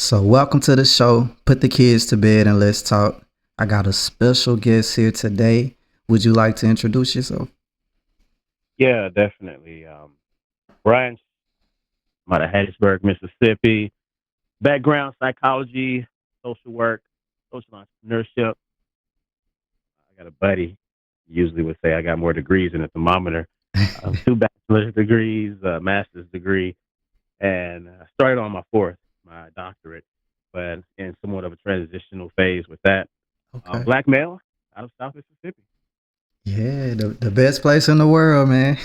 So, welcome to the show. Put the kids to bed and let's talk. I got a special guest here today. Would you like to introduce yourself? Yeah, definitely. Brian, I'm out of Hattiesburg, Mississippi. Background psychology, social work, social entrepreneurship. I got a buddy. Usually would say I got more degrees than a thermometer. Two bachelor's degrees, a master's degree, and I started on my fourth, my doctorate, but in somewhat of a transitional phase with that. Okay. Black male out of South Mississippi. Yeah, the best place in the world, man.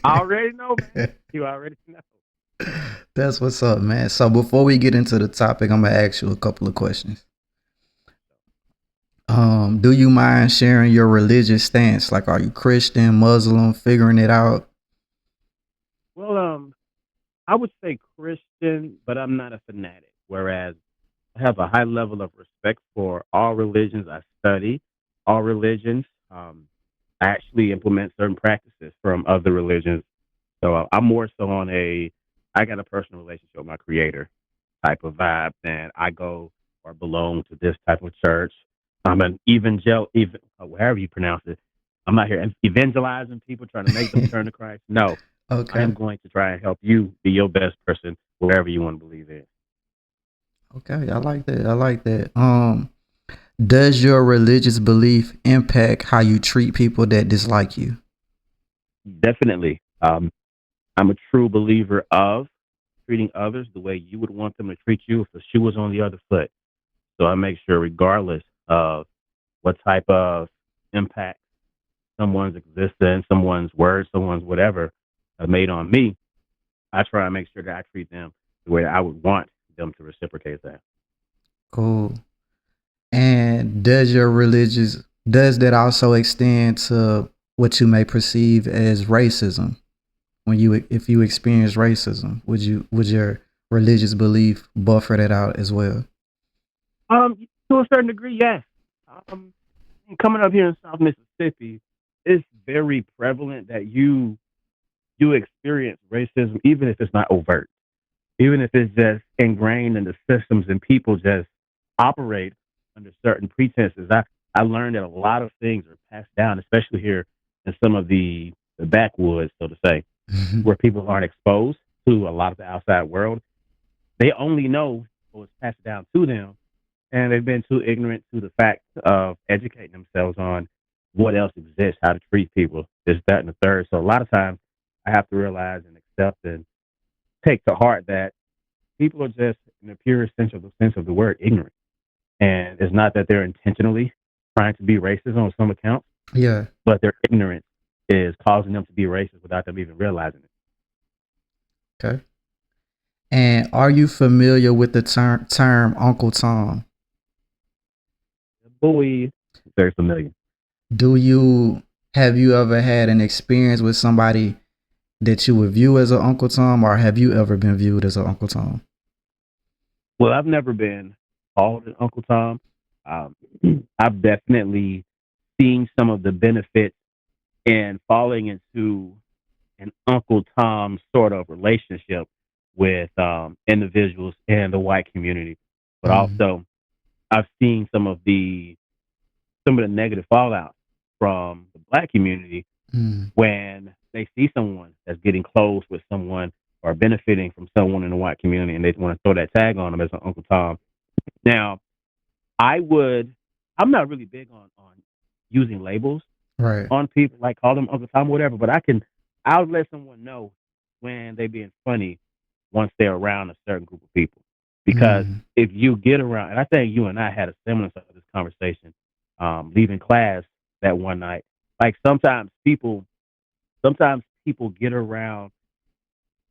I already know, man. You already know. That's what's up, man. So, before we get into the topic, I'm going to ask you a couple of questions. Do you mind sharing your religious stance? Like, are you Christian, Muslim, figuring it out? Well, I would say Christian, but I'm not a fanatic. Whereas I have a high level of respect for all religions. I study all religions. I actually implement certain practices from other religions. So I'm more so on I got a personal relationship with my creator type of vibe, and I go or belong to this type of church. I'm an however you pronounce it. I'm not here evangelizing people, trying to make them turn to Christ. No, I Okay. am going to try and help you be your best person, wherever you want to believe in. Okay. I like that. I like that. Does your religious belief impact how you treat people that dislike you? Definitely. I'm a true believer of treating others the way you would want them to treat you if the shoe was on the other foot. So I make sure, regardless of what type of impact someone's existence, someone's words, someone's whatever have made on me, I try and make sure that I treat them the way I would want them to reciprocate that. Cool. And does that also extend to what you may perceive as racism? When you if you experience racism, would your religious belief buffer that out as well? To a certain degree, yes. Um, Coming up here in South Mississippi, it's very prevalent that you experience racism, even if it's not overt, even if it's just ingrained in the systems and people just operate under certain pretenses. I learned that a lot of things are passed down, especially here in some of the backwoods, so to say, where people aren't exposed to a lot of the outside world. They only know what's passed down to them, and they've been too ignorant to the fact of educating themselves on what else exists, how to treat people, this, that, and the third. So a lot of times, I have to realize and accept and take to heart that people are just, in the purest sense of the word, ignorant. And it's not that they're intentionally trying to be racist on some accounts, Yeah. but their ignorance is causing them to be racist without them even realizing it. Okay. And are you familiar with the term Uncle Tom? Boy, very familiar. Do you Have you ever had an experience with somebody that you would view as an Uncle Tom, or have you ever been viewed as an Uncle Tom? Well, I've never been called an Uncle Tom. Um, I've definitely seen some of the benefits in falling into an Uncle Tom sort of relationship with individuals in the white community, but Mm, also I've seen some of the negative fallout from the black community mm, when they see someone that's getting close with someone or benefiting from someone in the white community and they want to throw that tag on them as an Uncle Tom. Now, I would, I'm not really big on using labels right. on people, like call them Uncle Tom or whatever, but I'll let someone know when they're being funny once they're around a certain group of people. Because Mm, if you get around, and I think you and I had a similar sort of this conversation, leaving class that one night. Like sometimes people get around.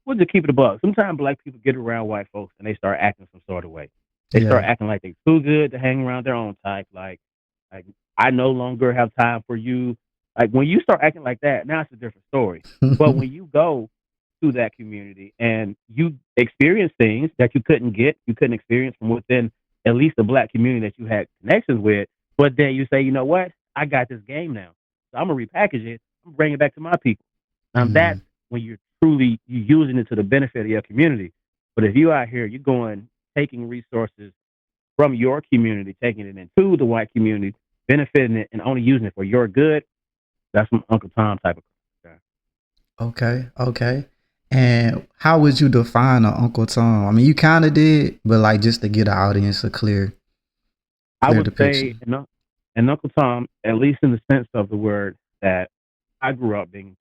We'll just keep it a buck. Sometimes black people get around white folks and they start acting some sort of way. They start yeah. acting like they too good to hang around their own type. Like I no longer have time for you. Like when you start acting like that, now it's a different story. But when you go to that community and you experience things that you couldn't experience from within at least the black community that you had connections with. But then you say, you know what? I got this game now. So I'm gonna repackage it. I'm gonna bring it back to my people. That's Mm, when you're truly you using it to the benefit of your community. But if you out here, you're going. taking resources from your community, taking it into the white community, benefiting it, and only using it for your good. That's some Uncle Tom type of guy. Okay, okay. And how would you define an Uncle Tom? I mean, you kind of did, but like just to get the audience a I clear would depiction. say, and Uncle Tom, at least in the sense of the word that I grew up being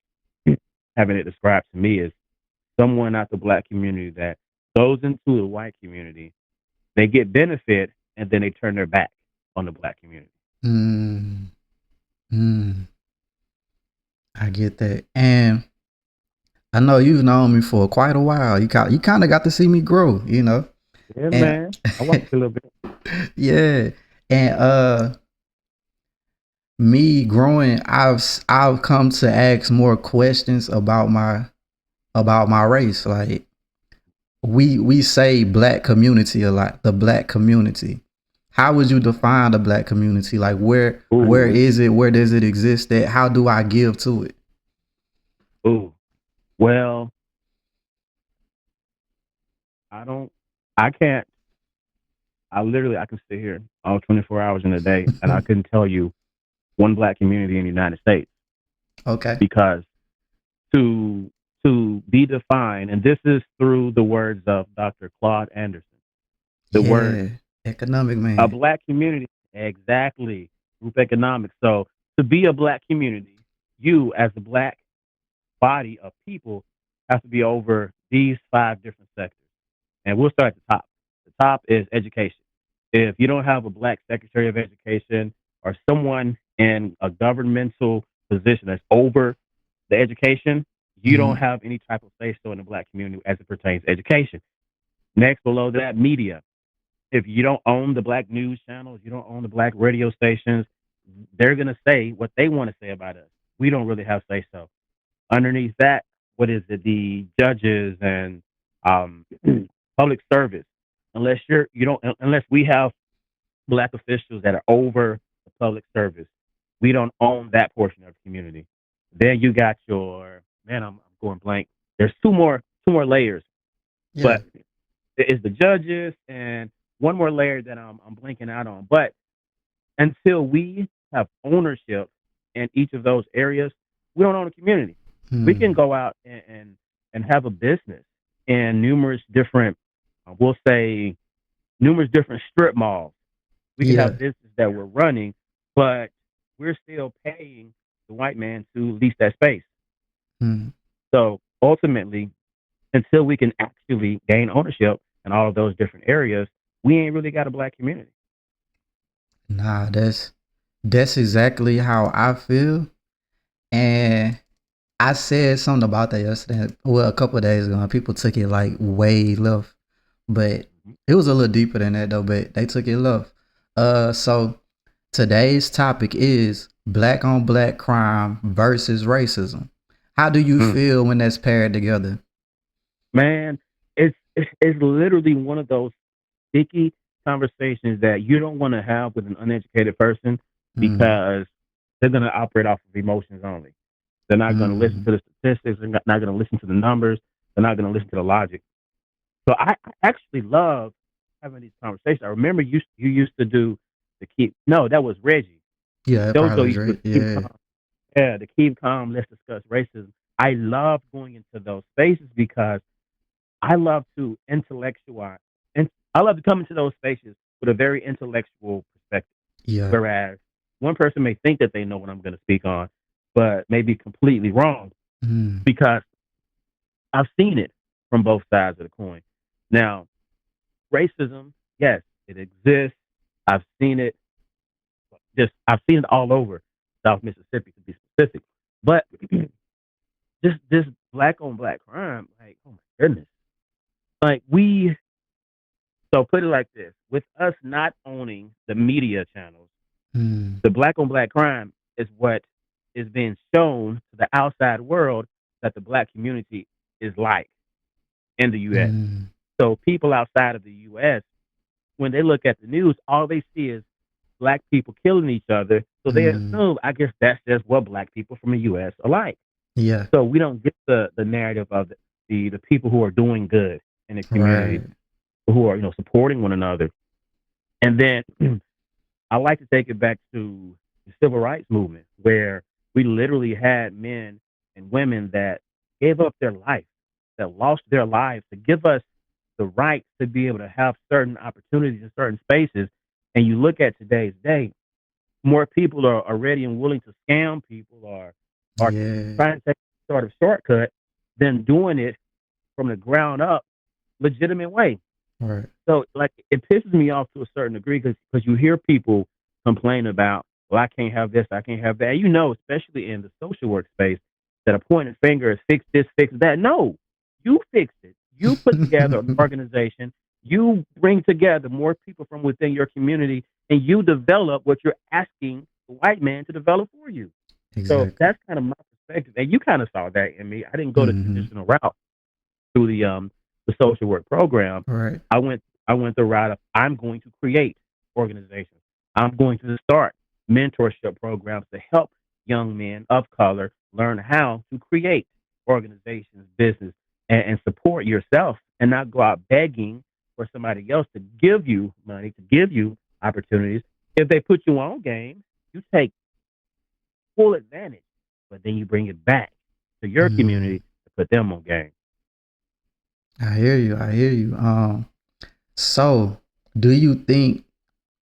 having it described to me, is someone out the black community that goes into the white community, they get benefit, and then they turn their back on the black community. Mm, mm, I get that. And I know you've known me for quite a while. You kind of got to see me grow, you know. Yeah, And man. I watched a little bit. yeah, and me growing, I've come to ask more questions about my race. Like we say black community a lot, the black community. How would you define the black community? Like where Ooh, is it? Where does it exist at? How do I give to it? ooh. Well, I don't. I can't. I can sit here all 24 hours in a day, and I couldn't tell you one black community in the United States Okay. because to be defined, and this is through the words of Dr. Claude Anderson. The word Yeah. Economic a man. black community, exactly, group economics. So to be a black community, you as a black body of people have to be over these five different sectors. And we'll start at the top. The top is education. If you don't have a black secretary of education or someone in a governmental position that's over the education, you don't Hmm. have any type of say so in the black community as it pertains to education. Next, below that, media. If you don't own the black news channels, you don't own the black radio stations, they're going to say what they want to say about us. We don't really have say so. Underneath that, what is it? The judges and um, public service. Unless we have black officials that are over the public service, we don't own that portion of the community. Then you got your man. I'm going blank. There's two more layers, Yeah. but it's the judges and one more layer that I'm blinking out on. But until we have ownership in each of those areas, we don't own a community. We can Hmm. go out and have a business in numerous different, we'll say, numerous different strip malls. We can Yeah. have businesses that we're running, but we're still paying the white man to lease that space. Hmm. So ultimately, until we can actually gain ownership in all of those different areas, we ain't really got a black community. Nah, that's exactly how I feel. And I said something about that yesterday. Well, a couple of days ago, and people took it like way left, but it was a little deeper than that though. But they took it left. So today's topic is black on black crime versus racism. How do you Mm. feel when that's paired together? Man, it's literally one of those sticky conversations that you don't want to have with an uneducated person Mm, because they're going to operate off of emotions only. They're not going to listen mm, to the statistics. They're not going to listen to the numbers. They're not going to listen to the logic. So I actually love having these conversations. I remember you used to do the keep. No, that was Reggie. yeah, it probably JoJo was used to right. do the keep Yeah, calm. Yeah, the keep calm. Let's discuss racism. I love going into those spaces because I love to intellectualize, and I love to come into those spaces with a very intellectual perspective. yeah. Whereas one person may think that they know what I'm going to speak on, but may be completely wrong Mm, because I've seen it from both sides of the coin. Now, racism, yes, it exists. I've seen it. I've seen it all over South Mississippi to be specific. But this black on black crime, like, oh my goodness, like we. So put it like this: with us not owning the media channels, mm, the black on black crime is what is being shown to the outside world that the black community is like in the U.S. mm, So people outside of the U.S., when they look at the news, all they see is black people killing each other. So they mm. assume, I guess that's just what black people from the U.S. are like. Yeah, So we don't get the narrative of the people who are doing good in the right. community. who are supporting one another. And then I like to take it back to the civil rights movement, where we literally had men and women that gave up their life, that lost their lives to give us the right to be able to have certain opportunities in certain spaces. And you look at today's day, more people are ready and willing to scam people, or are Yeah. trying to take sort of shortcut than doing it from the ground up, legitimate way. Right. So like it pisses me off to a certain degree because you hear people complain about, well, I can't have this, I can't have that. Especially in the social work space, that a pointed finger is fix this, fix that. No, you fix it. You put together an organization. You bring together more people from within your community, and you develop what you're asking the white man to develop for you. So Exactly. that's kind of my perspective, and you kind of saw that in me. I didn't go the Hmm. traditional route through the social work program. Right. I went the route of, I'm going to create organizations. I'm going to start mentorship programs to help young men of color learn how to create organizations, business, and support yourself, and not go out begging for somebody else to give you money, to give you opportunities. If they put you on game, you take full advantage, but then you bring it back to your community Mm. to put them on game. I hear you. I hear you. So do you think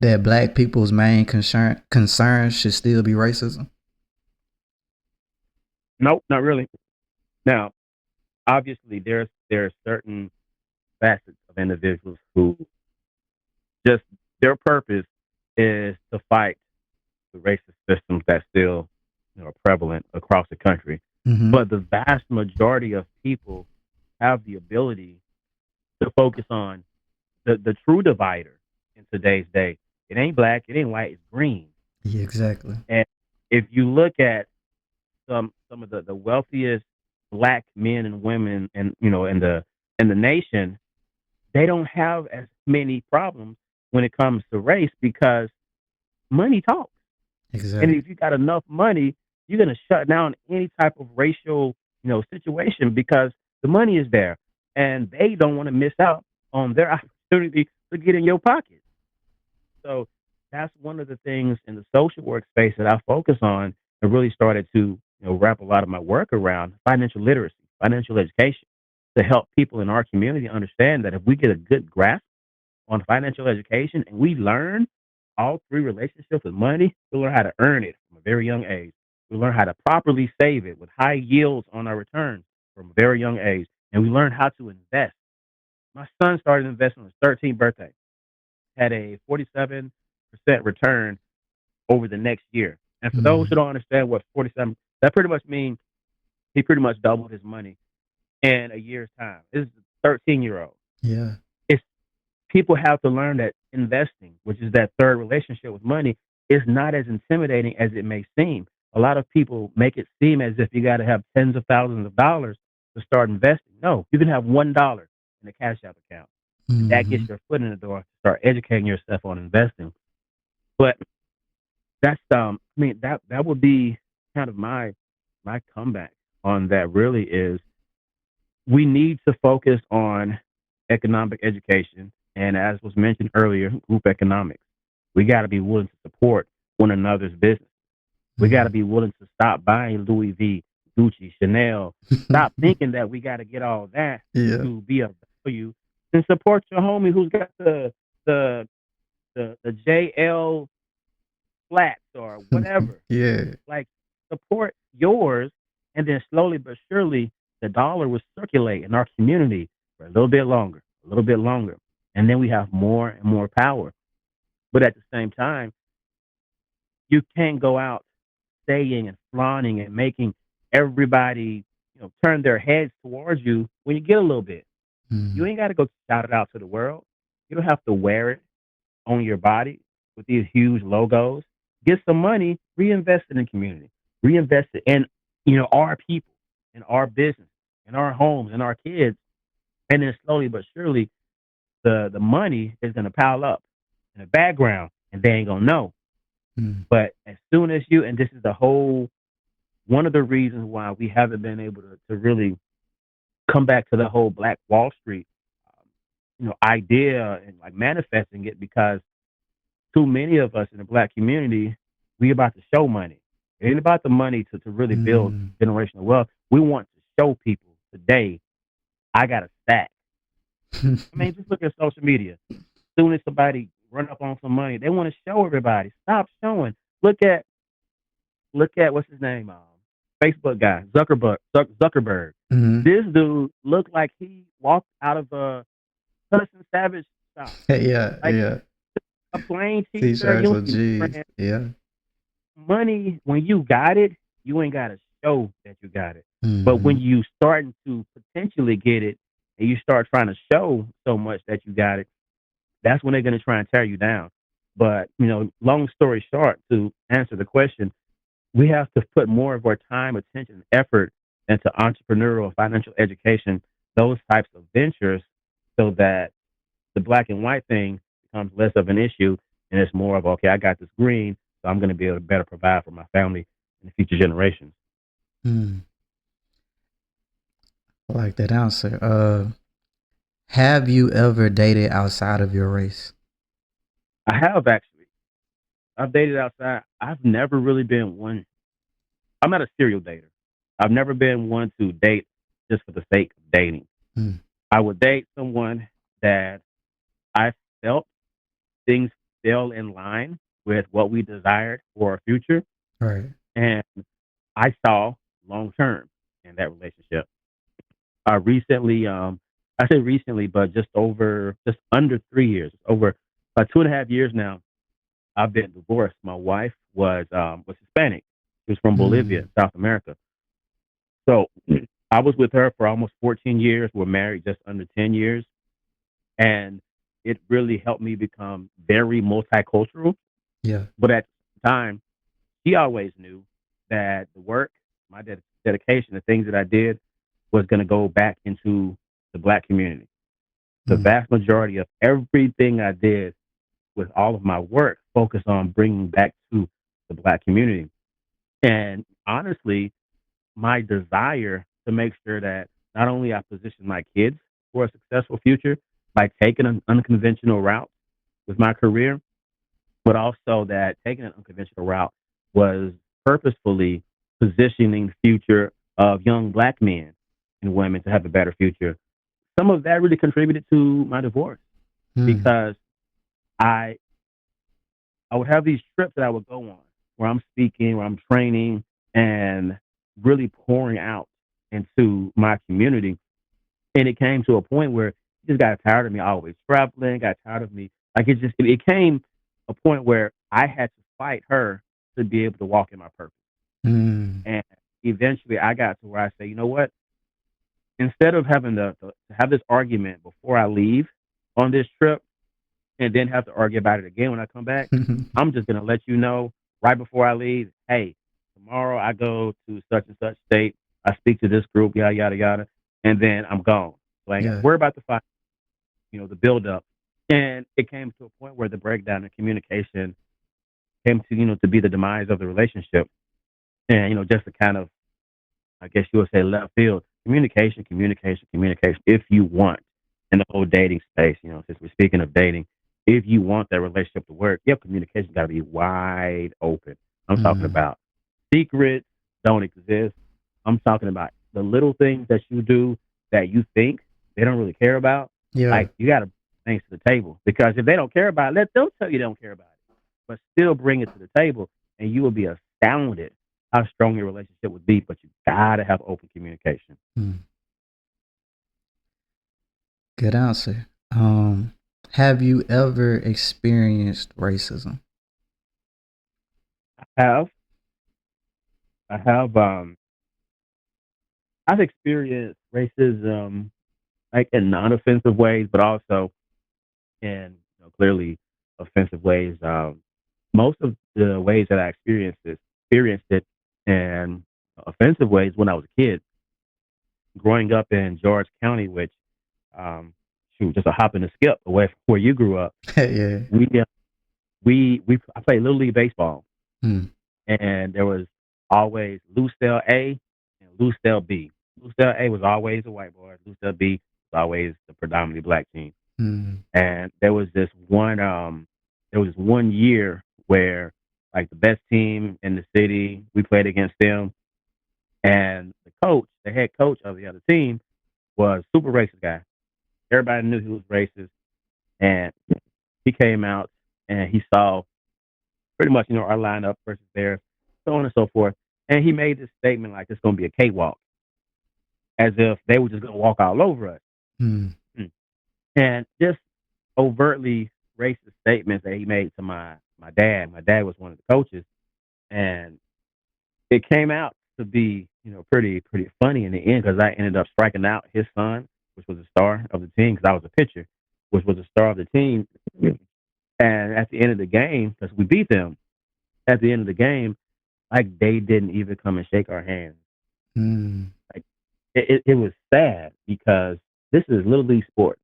that black people's main concern should still be racism? Nope, not really. Now, obviously, there's certain facets of individuals who just, their purpose is to fight the racist systems that still are prevalent across the country. Mm-hmm. But the vast majority of people have the ability to focus on the true divider in today's day. It ain't black, it ain't white, it's green. Yeah, exactly. And if you look at some of the wealthiest black men and women, and in the nation, they don't have as many problems when it comes to race, because money talks. And Exactly. if you got enough money, you're gonna shut down any type of racial, situation, because the money is there, and they don't want to miss out on their opportunity to get in your pocket. So that's one of the things in the social work space that I focus on, and really started to wrap a lot of my work around: financial literacy, financial education, to help people in our community understand that if we get a good grasp on financial education, and we learn all three relationships with money, we learn how to earn it from a very young age. We learn how to properly save it with high yields on our returns from a very young age. And we learn how to invest. My son started investing on his 13th birthday, had a 47% return over the next year. And for those who Mm. don't understand what 47, that pretty much means he pretty much doubled his money in a year's time. This is a 13-year-old. Yeah. It's People have to learn that investing, which is that third relationship with money, is not as intimidating as it may seem. A lot of people make it seem as if you got to have tens of thousands of dollars to start investing. No, you can have $1 in a Cash App account, and that gets Mm-hmm. your foot in the door to start educating yourself on investing. But that's that would be kind of my comeback on that. Really, is we need to focus on economic education, and as was mentioned earlier, group economics. We got to be willing to support one another's business. We got to Mm. be willing to stop buying Louis V, Gucci, Chanel. Stop thinking that we got to get all that Yeah. to be of value, and support your homie who's got the the JL flats or whatever. Yeah. Like, support yours, and then slowly but surely the dollar will circulate in our community for a little bit longer, a little bit longer, and then we have more and more power. But at the same time, you can't go out saying and flaunting and making everybody turn their heads towards you when you get a little bit. You Mm. ain't got to go shout it out to the world. You don't have to wear it on your body with these huge logos. Get some money, reinvest it in community, reinvest it in our people, in our business, in our homes, in our kids, and then slowly but surely the money is gonna pile up in the background, and they ain't gonna know. Mm. But as soon as and this is the whole one of the reasons why we haven't been able to really come back to the whole Black Wall Street idea and like manifesting it because too many of us in the black community, we about to show money. It ain't about the money to really build Mm. generational wealth. We want to show people today, I got a stack. I mean, just look at social media. Soon as somebody run up on some money, they want to show everybody. Stop showing. Look at what's his name? Facebook guy, Zuckerberg. Mhm. This dude looked like he walked out of a Hudson Savage shop. Yeah, Like yeah. a plain t-shirt. T-shirts You don't with see no G's. brand. Yeah. Money, when you got it, you ain't got to show that you got it. But when Mhm. you starting to potentially get it and you start trying to show so much that you got it, that's when they're going to try and tear you down. But, long story short, to answer the question, we have to put more of our time, attention, and effort into entrepreneurial, financial education, those types of ventures, so that the black and white thing becomes less of an issue, and it's more of, okay, I got this green, so I'm going to be able to better provide for my family and the future generations. Mm. I like that answer. Have you ever dated outside of your race? I have actually. I've dated outside. I've never really been one. I'm not a serial dater. I've never been one to date just for the sake of dating. Mm. I would date someone that I felt things fell in line with what we desired for our future, Right. and I saw long term in that relationship. Recently, I say recently, but just under 3 years, over about 2.5 years now, I've been divorced. My wife was Hispanic. She was from Bolivia, Mm. South America. So I was with her for almost 14 years. We're married just under 10 years. And it really helped me become very multicultural. Yeah. But at the time, she always knew that the work, my dedication, the things that I did was going to go back into the black community. The Mm. vast majority of everything I did with all of my work focused on bringing back to the black community. And honestly, my desire to make sure that not only I position my kids for a successful future by taking an unconventional route with my career, but also that taking an unconventional route was purposefully positioning the future of young black men and women to have a better future. Some of that really contributed to my divorce Mm. because I I would have these trips that I would go on where I'm speaking, where I'm training, and really pouring out into my community. And it came to a point where he just got tired of me always traveling, got tired of me. Like it came a point where I had to fight her to be able to walk in my purpose. Mm. And eventually I got to where I say, you know what? Instead of having to have this argument before I leave on this trip, and then have to argue about it again when I come back, I'm just gonna let you know right before I leave, hey, tomorrow I go to such and such state, I speak to this group, yada yada yada, and then I'm gone. So I ain't gotta Yeah. worry about the fight, the build up. And it came to a point where the breakdown in communication came to, to be the demise of the relationship. And, just to kind of, I guess you would say, left field, communication, communication, communication, if you want in the whole dating space, since we're speaking of dating, if you want that relationship to work, your communication got to be wide open. I'm talking Mm. about secrets don't exist. I'm talking about the little things that you do that you think they don't really care about. Yeah. Like, you got to bring things to the table, because if they don't care about it, let them tell you they don't care about it, but still bring it to the table, and you will be astounded how strong your relationship would be. But you gotta have open communication. Mm. Good answer. Have you ever experienced racism? I have, I have, I've experienced racism like in non-offensive ways, but also in clearly offensive ways. Most of the ways that I experienced it in offensive ways when I was a kid, growing up in George County, which, um, shoot, just a hop and a skip away from where you grew up. Yeah. We I played little league baseball, Mm. and there was always Lucille A and Lucille B. Lucille A was always a white boy. Lucille B was always the predominantly black team. Mm. And there was 1 year where like the best team in the city, we played against them, and the head coach of the other team, was super racist guy. Everybody knew he was racist, and he came out and he saw pretty much our lineup versus theirs, so on and so forth, and he made this statement like it's going to be a cakewalk, as if they were just going to walk all over us. Mm. Mm. And just overtly racist statements that he made to my dad. My dad was one of the coaches, and it came out to be pretty funny in the end because I ended up striking out his son, which was a star of the team, because I was a pitcher, which was a star of the team. And at the end of the game, because we beat them, at the end of the game, like they didn't even come and shake our hands. Mm. Like it was sad because this is little league sport.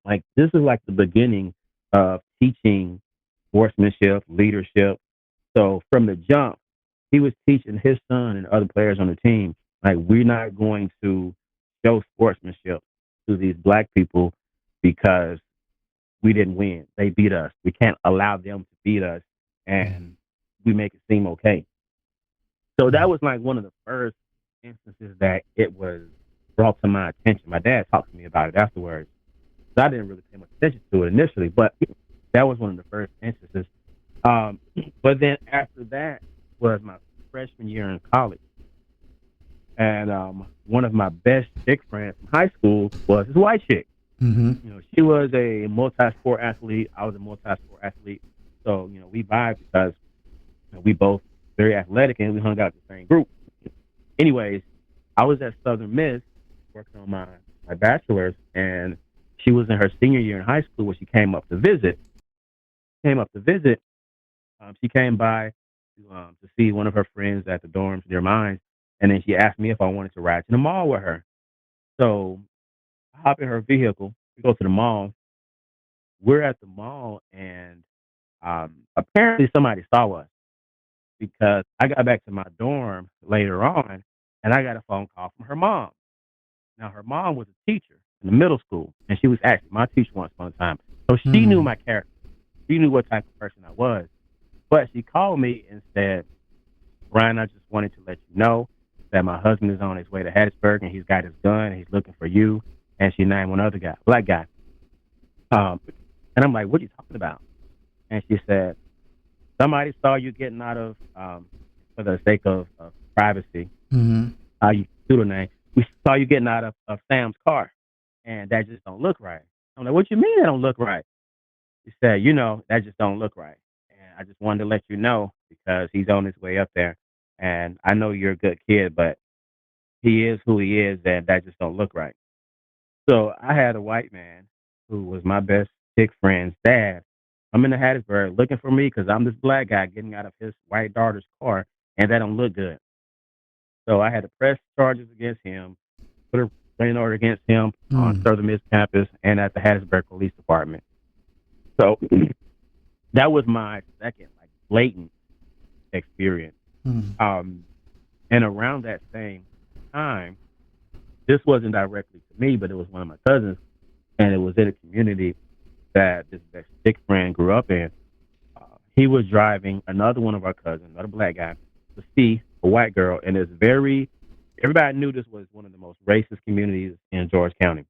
Like this is like the beginning of teaching sportsmanship, leadership. So from the jump, he was teaching his son and other players on the team, like we're not going to show sportsmanship to these black people because we didn't win. They beat us. We can't allow them to beat us, Mm. and we make it seem okay. So that Mm. was like one of the first instances that it was brought to my attention. My dad talked to me about it afterwards. So I didn't really pay much attention to it initially, but that was one of the first instances. Um, but then after that was my freshman year in college, and one of my best chick friends from high school was this white chick. Mm-hmm. She was a multi-sport athlete. I was a multi-sport athlete, so we vibed because we both very athletic and we hung out in the same group. Anyways, I was at Southern Miss working on my bachelor's, and she was in her senior year in high school when she came up to visit. Came up to visit. She came by to see one of her friends at the dorms near mine, and then she asked me if I wanted to ride to the mall with her. So I hop in her vehicle. We go to the mall. We're at the mall, and apparently somebody saw us because I got back to my dorm later on, and I got a phone call from her mom. Now, her mom was a teacher in the middle school, and she was actually my teacher once upon a time. So she knew Mm. my character. She knew what type of person I was. But she called me and said, Brian, I just wanted to let you know that my husband is on his way to Hattiesburg, and he's got his gun, and he's looking for you. And she named one other guy, black guy. Um, and I'm like, what are you talking about? And she said, somebody saw you getting out of, for the sake of privacy, Mm-hmm. you pseudo name, we saw you getting out of Sam's car, and that just don't look right. I'm like, what you mean that don't look right? She said, that just don't look right. And I just wanted to let you know because he's on his way up there. And I know you're a good kid, but he is who he is, and that just don't look right. So I had a white man who was my best chick friend's dad. I'm in the Hattiesburg looking for me because I'm this black guy getting out of his white daughter's car, and that don't look good. So I had to press charges against him, put a restraining order against him on Mm. Southern Miss campus and at the Hattiesburg Police Department. So that was my second like blatant experience. Mm. Um, and around that same time, this wasn't directly to me, but it was one of my cousins, and it was in a community that this best stick friend grew up in. He was driving another one of our cousins, another black guy, to see a white girl, and everybody knew this was one of the most racist communities in George County.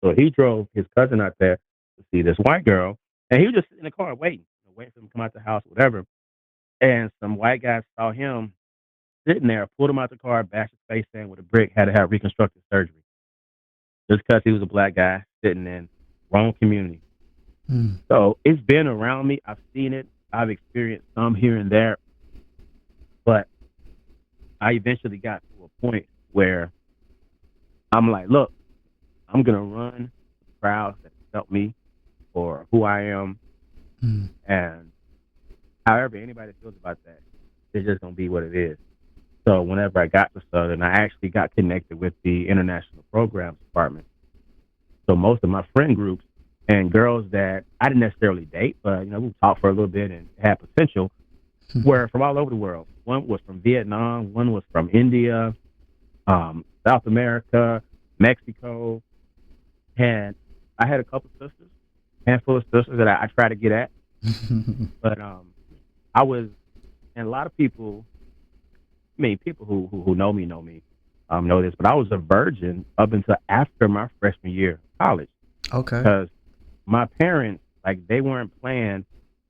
So he drove his cousin out there to see this white girl, and he was just in the car waiting for him to come out the house, whatever. And some white guys saw him sitting there, pulled him out the car, bashed his face in with a brick, had to have reconstructive surgery just because he was a black guy sitting in wrong community. Mm. So it's been around me. I've seen it. I've experienced some here and there, but I eventually got to a point where I'm like, look, I'm gonna run the crowds that help me for who I am, Mm. and however anybody feels about that, it's just gonna be what it is. So whenever I got to Southern, I actually got connected with the international programs department. So most of my friend groups and girls that I didn't necessarily date, but we talked for a little bit and had potential, were from all over the world. One was from Vietnam, one was from India, South America, Mexico, and I had a couple sisters, handful of sisters that I try to get at, but I was, and a lot of people, I mean, people who know me, know this, but I was a virgin up until after my freshman year of college Okay. because my parents, like, they weren't planning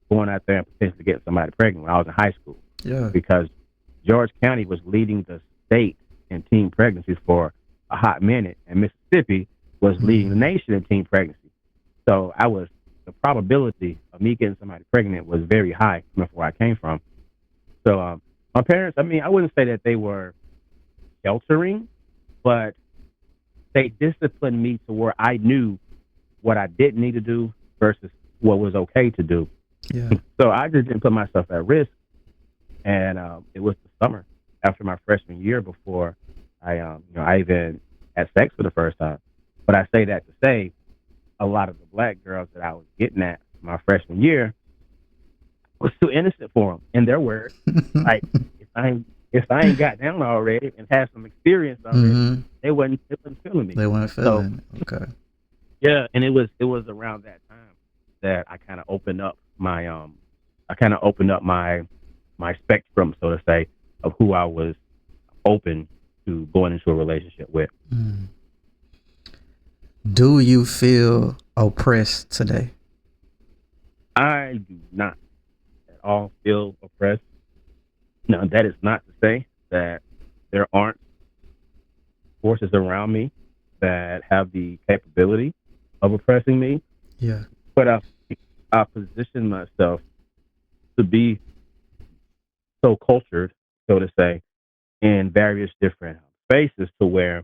going out there and potentially getting somebody pregnant when I was in high school Yeah. because George County was leading the state in teen pregnancies for a hot minute, and Mississippi was leading the Mhm. nation in teen pregnancy. So the probability of me getting somebody pregnant was very high from where I came from. So my parents, I mean, I wouldn't say that they were sheltering, but they disciplined me to where I knew what I didn't need to do versus what was okay to do. Yeah. So I just didn't put myself at risk. And it was the summer after my freshman year before I even had sex for the first time. But I say that to say a lot of the black girls that I was getting at my freshman year was too innocent for them. In their words, like if I ain't got down already and had some experience already, Hmm. they wasn't feeling me. They weren't So feeling it. Okay. yeah, and it was around that time that I kind of opened up my spectrum, so to say, of who I was open to going into a relationship with. Mm. Do you feel oppressed today? I do not at all feel oppressed. Now, that is not to say that there aren't forces around me that have the capability of oppressing me, Yeah. but I position myself to be so cultured, so to say, in various different spaces to where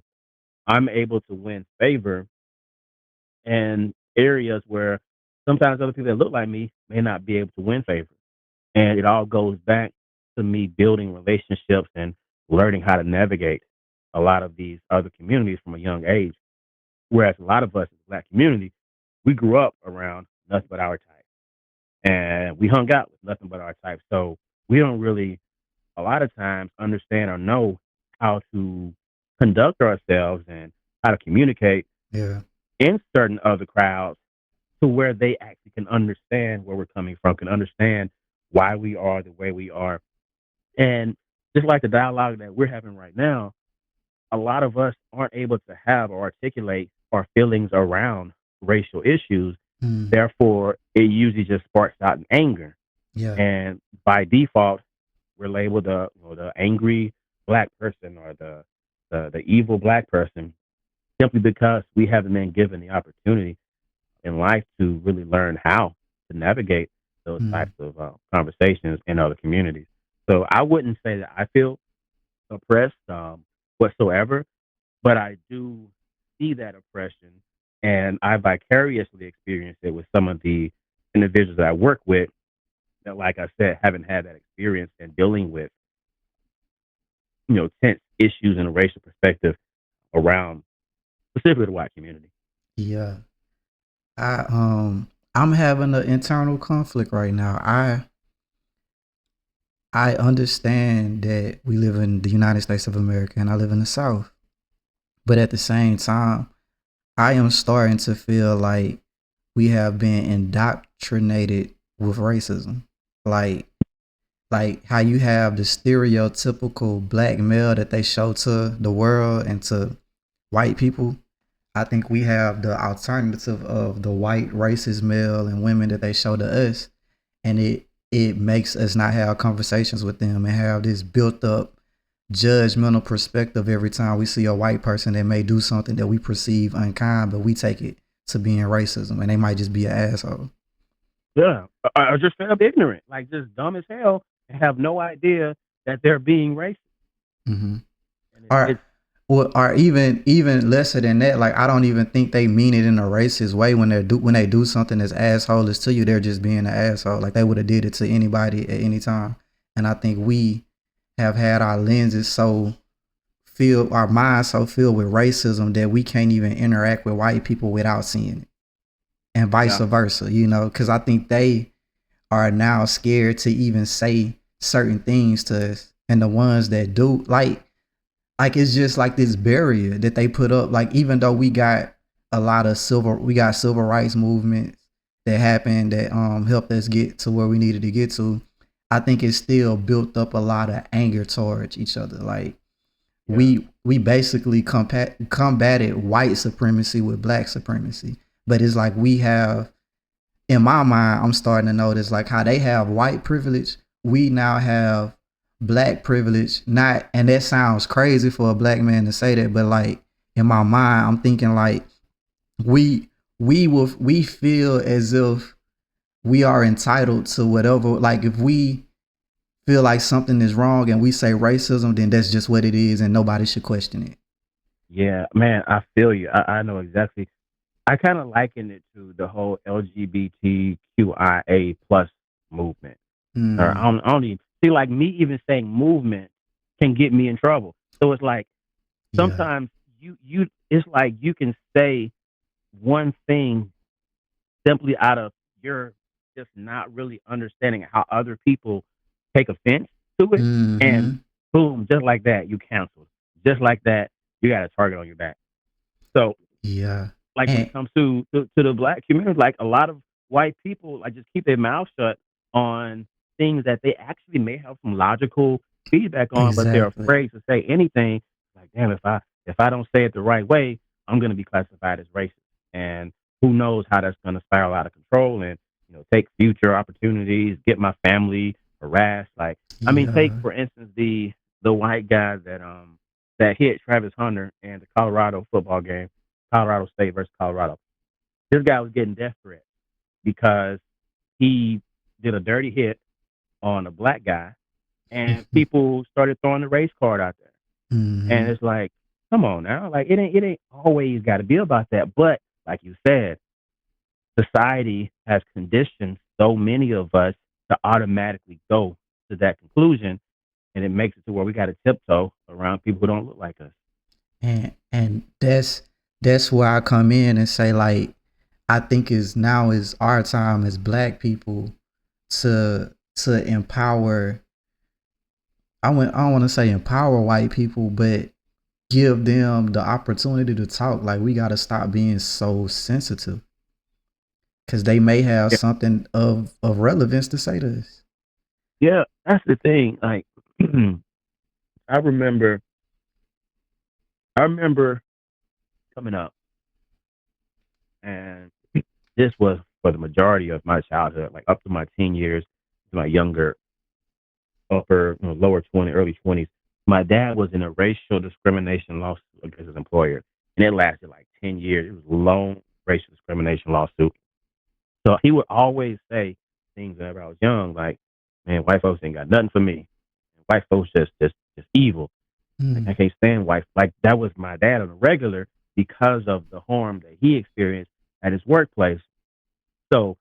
I'm able to win favor in areas where sometimes other people that look like me may not be able to win favor. And it all goes back to me building relationships and learning how to navigate a lot of these other communities from a young age. Whereas a lot of us in the black community, we grew up around nothing but our type. And we hung out with nothing but our type. So we don't really a lot of times understand or know how to conduct ourselves and how to communicate Yeah. in certain other crowds to where they actually can understand where we're coming from, can understand why we are the way we are. And just like the dialogue that we're having right now, a lot of us aren't able to have or articulate our feelings around racial issues. Mm. Therefore, it usually just sparks out in anger. Yeah. And by default, we're labeled the angry black person or the evil black person simply because we haven't been given the opportunity in life to really learn how to navigate those Mm. types of conversations in other communities. So I wouldn't say that I feel oppressed whatsoever, but I do see that oppression, and I vicariously experience it with some of the individuals that I work with that, like I said, haven't had that experience in dealing with tense issues in a racial perspective around specifically the white community. Yeah. I'm having an internal conflict right now. I understand that we live in the United States of America and I live in the South. But at the same time, I am starting to feel like we have been indoctrinated with racism. Like like how you have the stereotypical black male that they show to the world and to white people. I think we have the alternative of the white racist male and women that they show to us, and it makes us not have conversations with them and have this built up judgmental perspective every time we see a white person that may do something that we perceive unkind, but we take it to being racism, and they might just be an asshole. Yeah, or just straight up ignorant, like just dumb as hell, and have no idea that they're being racist. Hmm. And Or it's or even lesser than that, like I don't even think they mean it in a racist way when they do something that's assholeish to you. They're just being an asshole. Like they would have did it to anybody at any time. And I think we have had our lenses so filled, our minds so filled with racism that we can't even interact with white people without seeing it, and vice yeah, versa. Because I think they are now scared to even say certain things to us, and the ones that do, like it's just like this barrier that they put up. Like even though we got a lot of we got civil rights movements that happened that helped us get to where we needed to get to. I think it still built up a lot of anger towards each other. Like Yeah. we basically combated white supremacy with black supremacy. But it's like we have, in my mind, I'm starting to notice like how they have white privilege, we now have black privilege. Not, and that sounds crazy for a black man to say that, but like in my mind, I'm thinking like we we feel as if we are entitled to whatever. Like if we feel like something is wrong and we say racism, then that's just what it is, and nobody should question it. Yeah, man, I feel you. I know exactly. I kind of liken it to the whole LGBTQIA plus movement. Or Mm, I don't even see, like me even saying movement can get me in trouble. So it's like yeah. sometimes it's like you can say one thing simply out of your just not really understanding how other people take offense to it, and Mm-hmm. boom, just like that, you canceled. Just like that, you got a target on your back. So, Yeah. like when And it comes to the black community, like a lot of white people, like just keep their mouth shut on things that they actually may have some logical feedback on, but they're exactly. afraid to say anything. Like, damn, if I don't say it the right way, I'm gonna be classified as racist, and who knows how that's gonna spiral out of control and take future opportunities, get my family harassed. Like, I mean, take Yeah. for instance the white guy that hit Travis Hunter in the Colorado football game, Colorado State versus Colorado. This guy was getting death threats because he did a dirty hit on a black guy, and people started throwing the race card out there. And Mm-hmm. it's like, come on now, like it ain't always got to be about that. But like you said, society has conditioned so many of us to automatically go to that conclusion, and it makes it to where we got to tiptoe around people who don't look like us. And that's where I come in and say like I think is now is our time as black people to empower. I don't want to say empower white people, but give them the opportunity to talk. Like we got to stop being so sensitive because they may have Yeah, something of relevance to say to us. yeah, that's the thing. Like, I remember, I remember coming up, and this was for the majority of my childhood, like up to my teen years, to my younger, upper, lower 20, early 20s. My dad was in a racial discrimination lawsuit against his employer, and it lasted like 10 years. It was a long racial discrimination lawsuit. So he would always say things whenever I was young, like, "Man, white folks ain't got nothing for me. White folks just evil. Like I Mm, can't stand white." Like that was my dad on a regular because of the harm that he experienced at his workplace. So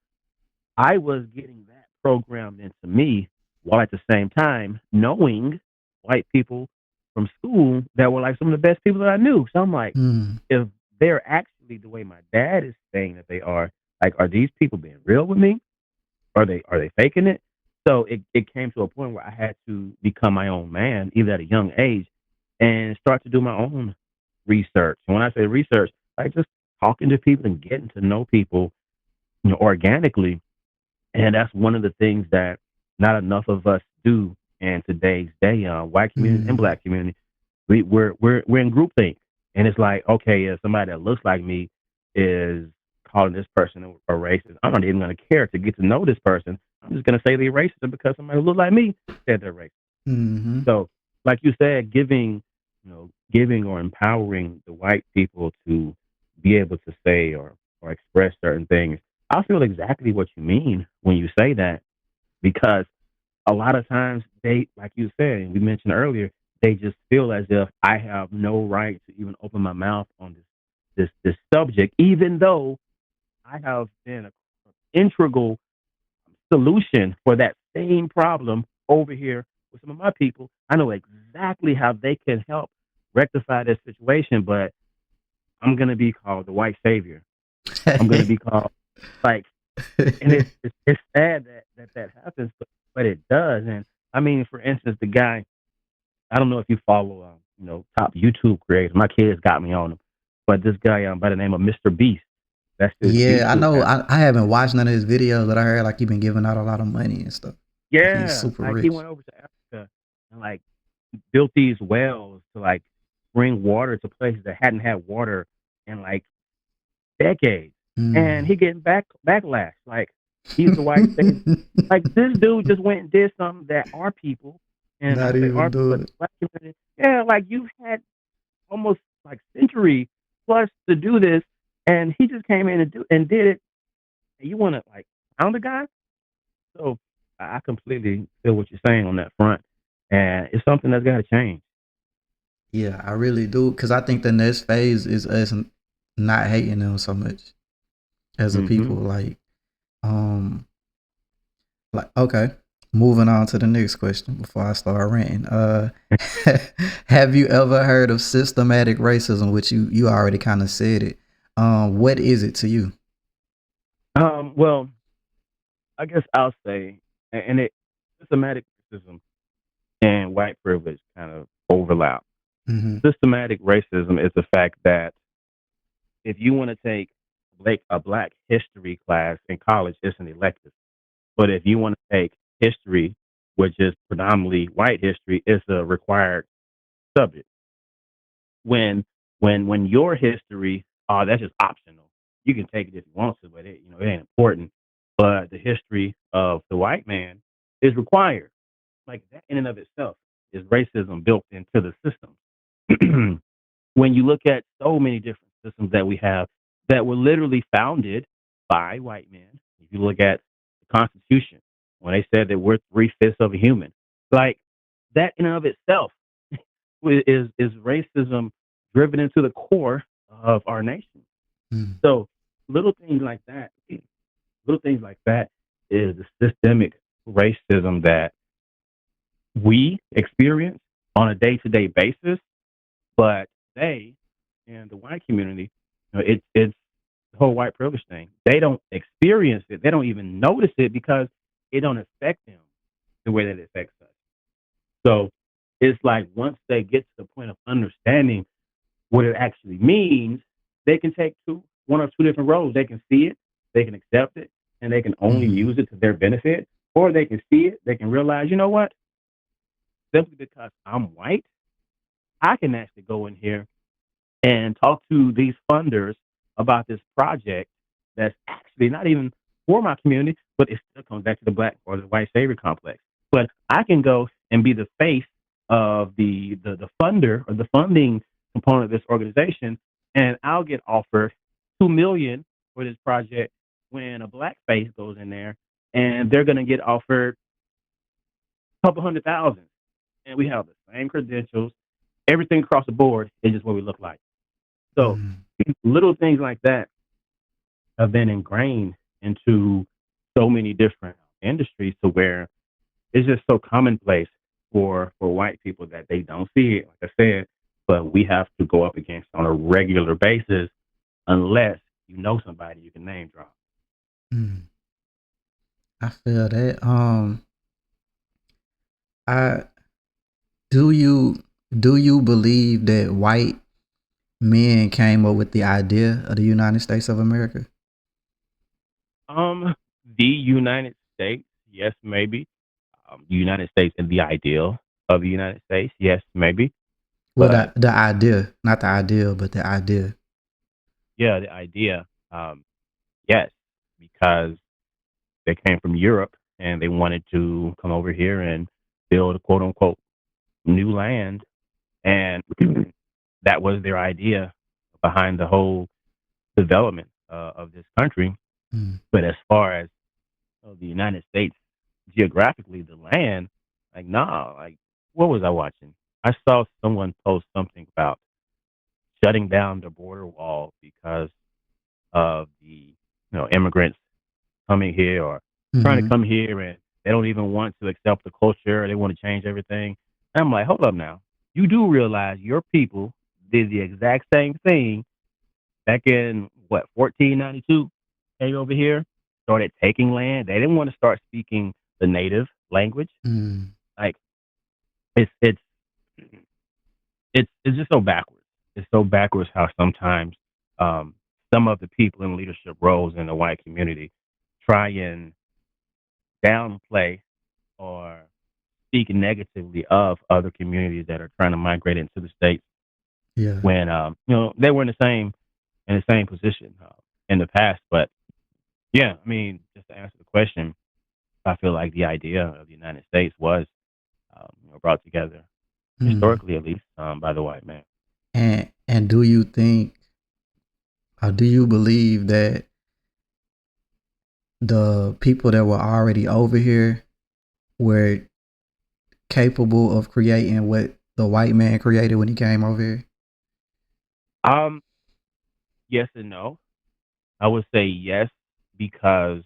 I was getting that programmed into me while at the same time knowing white people from school that were like some of the best people that I knew. So I'm like, mm, if they're actually the way my dad is saying that they are, like, are these people being real with me? Are they faking it? So it came to a point where I had to become my own man, even at a young age, and start to do my own research. And when I say research, like just talking to people and getting to know people, organically. And that's one of the things that not enough of us do in today's day, white community and mm, black community. We're in groupthink, and it's like, okay, if somebody that looks like me is calling this person a racist, I'm not even going to care to get to know this person. I'm just going to say they're racist because somebody who looks like me said they're racist. mm-hmm. So, like you said, giving or empowering the white people to be able to say or express certain things. I feel exactly what you mean when you say that, because a lot of times they, like you said, and we mentioned earlier, they just feel as if I have no right to even open my mouth on this subject, even though I have been an integral solution for that same problem over here with some of my people. I know exactly how they can help rectify this situation, but I'm gonna be called the white savior. I'm gonna be called like, and it's sad that happens, but it does. And I mean, for instance, the guy, I don't know if you follow, top YouTube creators. My kids got me on him. but this guy by the name of Mr. Beast. That's his Yeah, I YouTube know. channel. I haven't watched none of his videos, but I heard like he been giving out a lot of money and stuff. Like he's Yeah, super like he rich. went over to Africa and like built these wells to like bring water to places that hadn't had water in like decades. And Mm. he getting backlash. Like he's the white face. Like this dude just went and did something that our people, and I Not say even our do but it. black community, yeah, like you've had almost like century plus to do this, and he just came in and did it. And you want to like pound the guy? So I completely feel what you're saying on that front, and it's something that's got to change. Yeah, I really do. Cause I think the next phase is us not hating them so much as a Hmm. people. Um, like okay. Moving on to the next question before I start ranting. Have you ever heard of systematic racism? Which you already kind of said it. What is it to you? Well, I guess I'll say, and it systematic racism and white privilege kind of overlap. Mm-hmm. Systematic racism is the fact that if you want to take like a black history class in college, it's an elective. But if you want to take history, which is predominantly white history, it's a required subject. When when your history, that's just optional. You can take it if you want to, but it ain't important. But the history of the white man is required. Like that in and of itself is racism built into the system. When you look at so many different systems that we have that were literally founded by white men, if you look at the Constitution, when they said that we're 3/5 of a human, like that in and of itself is racism driven into the core of our nation. Mm. So little things like that, little things like that is the systemic racism that we experience on a day-to-day basis, but they and the white community, it's the whole white privilege thing. They don't experience it. They don't even notice it because it don't affect them the way that it affects us. So it's like once they get to the point of understanding what it actually means, they can take one or two different roads. They can see it, they can accept it, and they can only Mm. use it to their benefit, or they can see it, they can realize, you know what? Simply because I'm white, I can actually go in here and talk to these funders about this project that's actually not even for my community, but it still comes back to the black or the white savior complex. But I can go and be the face of the funder or the funding component of this organization, and I'll get offered 2 million for this project when a black face goes in there, and they're going to get offered a couple 100,000, and we have the same credentials, everything across the board is just what we look like. So Mm. little things like that have been ingrained into so many different industries to where it's just so commonplace for white people that they don't see it, like I said, but we have to go up against on a regular basis unless you know somebody you can name drop. Mm. I feel that. I do you do you believe that white men came up with the idea of the United States of America? The United States, yes, maybe. The United States and the ideal of the United States, yes, maybe. Well, But the idea, not the ideal, but the idea. yeah, the idea, yes, because they came from Europe and they wanted to come over here and build a quote unquote new land. And that was their idea behind the whole development of this country. Mm. But as far as the United States geographically, the land, like, nah, like, what was I watching? I saw someone post something about shutting down the border wall because of the immigrants coming here or trying to Mm-hmm. come here and they don't even want to accept the culture. They want to change everything. And I'm like, hold up now. You do realize your people did the exact same thing back in what 1492. Came over here, started taking land. They didn't want to start speaking the native language. Mm. Like it's it's it's just so backwards. it's so backwards how sometimes um, some of the people in leadership roles in the white community try and downplay or speak negatively of other communities that are trying to migrate into the states Yeah. when they were in the same position in the past. But yeah, I mean, just to answer the question, I feel like the idea of the United States was brought together Mm. historically, at least, by the white man. And do you think, or do you believe that the people that were already over here were capable of creating what the white man created when he came over here? Um, yes and no. I would say yes because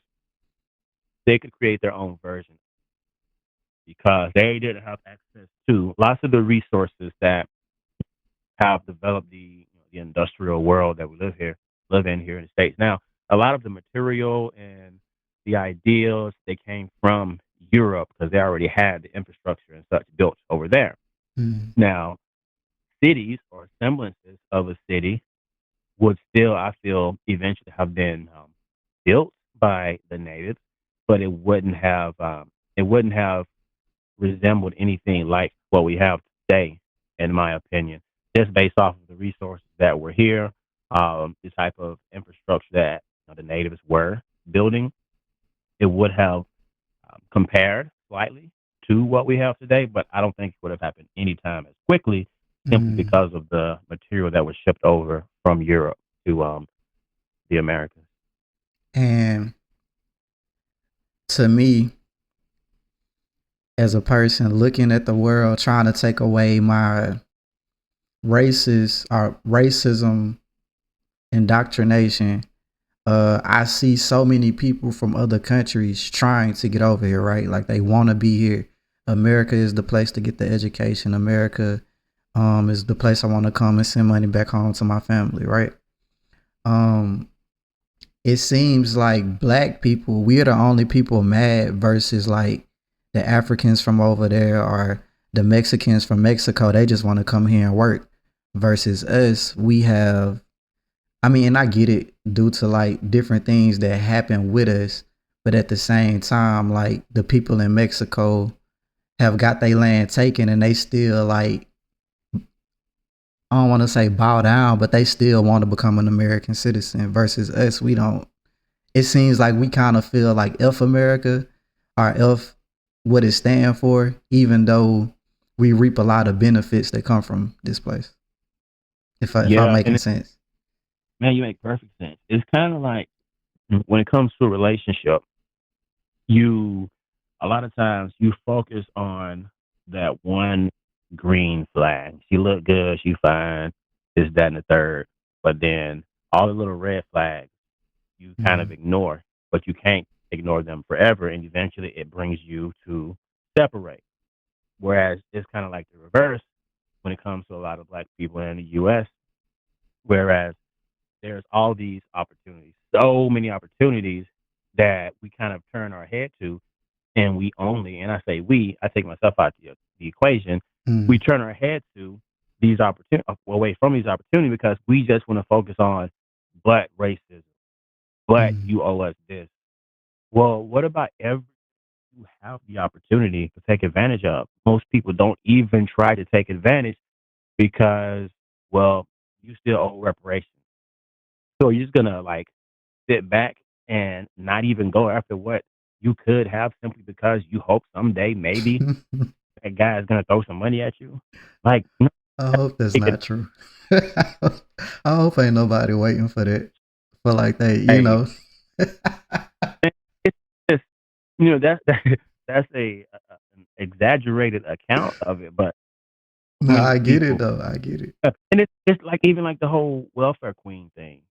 they could create their own version because they didn't have access to lots of the resources that have developed the industrial world that we live in here in the states. Now, a lot of the material and the ideals they came from Europe because they already had the infrastructure and such built over there. Mm. Now, cities or semblances of a city would still, I feel, eventually have been built by the natives, but it wouldn't have resembled anything like what we have today, in my opinion, just based off of the resources that were here, the type of infrastructure that the natives were building. It would have compared slightly to what we have today, but I don't think it would have happened anytime as quickly simply Mm. because of the material that was shipped over from Europe to the Americas. And to me, as a person looking at the world, trying to take away my racist or racism indoctrination, I see so many people from other countries trying to get over here, right? Like they want to be here. America is the place to get the education. America is the place I want to come and send money back home to my family, right? Um, it seems like black people, we're the only people mad versus like the Africans from over there or the Mexicans from Mexico. They just want to come here and work. Versus us, we have, I mean, and I get it due to like different things that happen with us, but at the same time, like the people in Mexico have got their land taken and they still like, I don't want to say bow down, but they still want to become an American citizen versus us. We don't. It seems like we kind of feel like F America or F what it stand for, even though we reap a lot of benefits that come from this place. If I'm Yeah, making and sense. man, you make perfect sense. It's kind of like when it comes to a relationship, you a lot of times you focus on that one green flag. She look good, she fine, this, that, and the third. But then all the little red flags you kind of Mm. ignore, but you can't ignore them forever, and eventually it brings you to separate. Whereas it's kind of like the reverse when it comes to a lot of black people in the U.S. Whereas there's all these opportunities, so many opportunities that we kind of turn our head to, and we only, and I say we, I take myself out of the equation, we Mm. turn our head to these opportunities, away from these opportunities because we just want to focus on, but racism, but Mm. you owe us this. Well, what about every you have the opportunity to take advantage of? Most people don't even try to take advantage because, well, you still owe reparations. So you're just gonna like sit back and not even go after what you could have simply because you hope someday maybe that guy is gonna throw some money at you. Like, no, I hope that's take it. not true. I hope ain't nobody waiting for that. For like they, you Hey, know. it's just that's an exaggerated account of it, but No, when I get it people though. I get it. and it's like even like the whole welfare queen thing,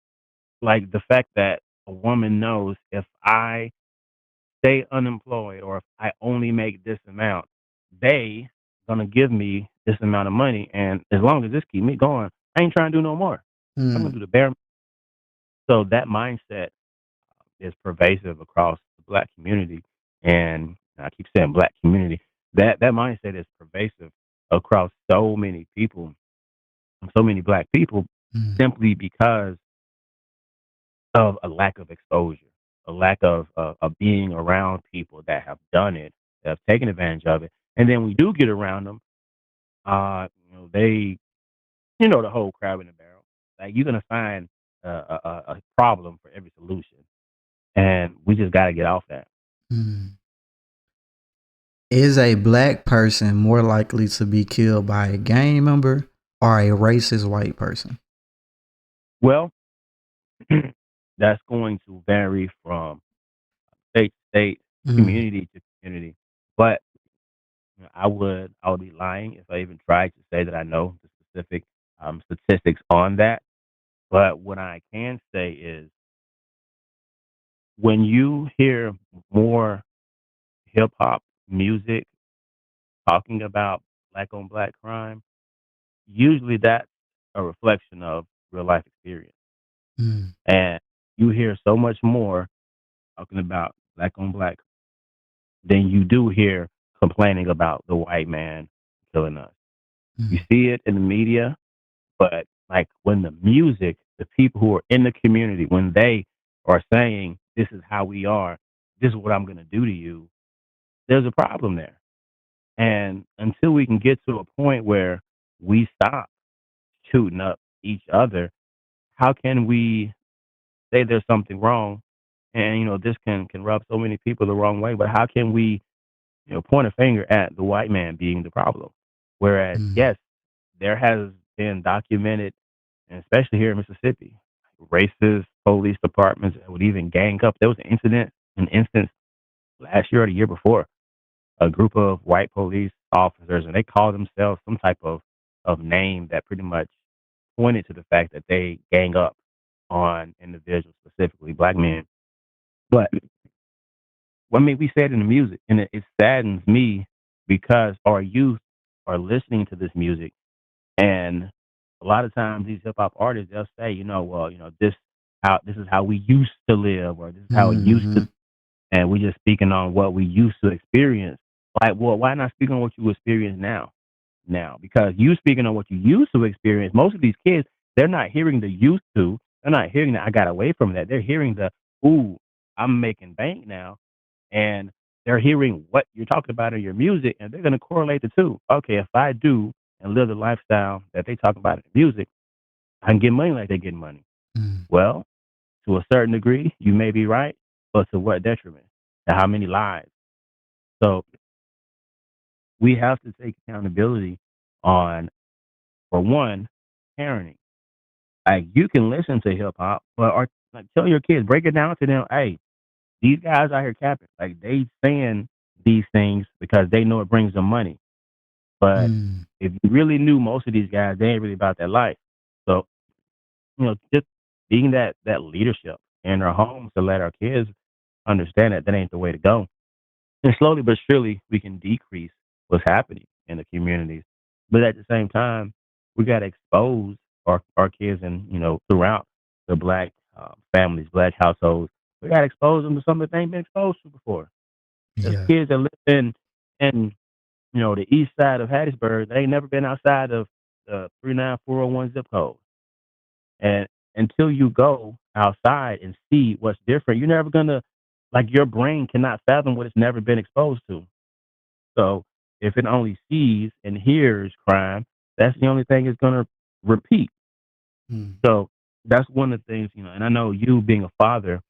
like the fact that a woman knows if I stay unemployed or if I only make this amount, they gonna give me this amount of money, and as long as this keep me going, I ain't trying to do no more. I'm gonna Mm. do the bare. So that mindset is pervasive across the black community, and I keep saying black community. That mindset is pervasive across so many people, so many black people Mm, simply because of a lack of exposure, a lack of being around people that have done it, that have taken advantage of it. And then we do get around them, they, the whole crab in the barrel. Like you're gonna find a problem for every solution, and we just got to get off that. mm. Is a black person more likely to be killed by a gang member or a racist white person? Well, that's going to vary from state to state, Mm, community to community. But I would be lying if I even tried to say that I know the specific statistics on that. But what I can say is when you hear more hip hop music talking about black on black crime, usually that's a reflection of real life experience. mm, And you hear so much more talking about black on black than you do hear complaining about the white man killing us. You mm, see it in the media, but like when the music, the people who are in the community, when they are saying, this is how we are, this is what I'm going to do to you, there's a problem there. And until we can get to a point where we stop shooting up each other, how can we say there's something wrong? And this can rub so many people the wrong way. But how can we, point a finger at the white man being the problem? Whereas, mm. yes, there has been documented, and especially here in Mississippi, racist police departments that would even gang up. There was an instance last year or the year before, a group of white police officers, and they called themselves some type of name that pretty much pointed to the fact that they gang up on individuals, specifically black men. But I mean, we say it in the music, and it saddens me because our youth are listening to this music, and a lot of times these hip hop artists they'll say, well, this is how we used to live, or this is how it used to, Mhm. and we're just speaking on what we used to experience. Like, well, why not speak on what you experience now? Now, because you speaking on what you used to experience, most of these kids they're not hearing the used to, they're not hearing that I got away from that. They're hearing the ooh, I'm making bank now, and they're hearing what you're talking about in your music, and they're going to correlate the two. Okay, if I do and live the lifestyle that they talk about in the music, I can get money like they get money. Mm. Well, to a certain degree, you may be right, but to what detriment? To how many lives? So we have to take accountability on, for one, parenting. Like you can listen to hip hop, but like tell your kids, break it down to them. Hey, these guys out here capping. Like they saying these things because they know it brings them money. But Mm. if you really knew most of these guys, they ain't really about that life. So, just being that leadership in our homes to let our kids understand that ain't the way to go. And slowly but surely we can decrease what's happening in the communities. But at the same time, we gotta expose our kids and, throughout the black families, black households, we gotta expose them to something that they ain't been exposed to before. There's Yeah. kids that live in the east side of Hattiesburg, they ain't never been outside of the 39401 zip code. And until you go outside and see what's different, you're never gonna like your brain cannot fathom what it's never been exposed to. So if it only sees and hears crime, that's the only thing it's gonna repeat. Mm. So that's one of the things, and I know you being a father,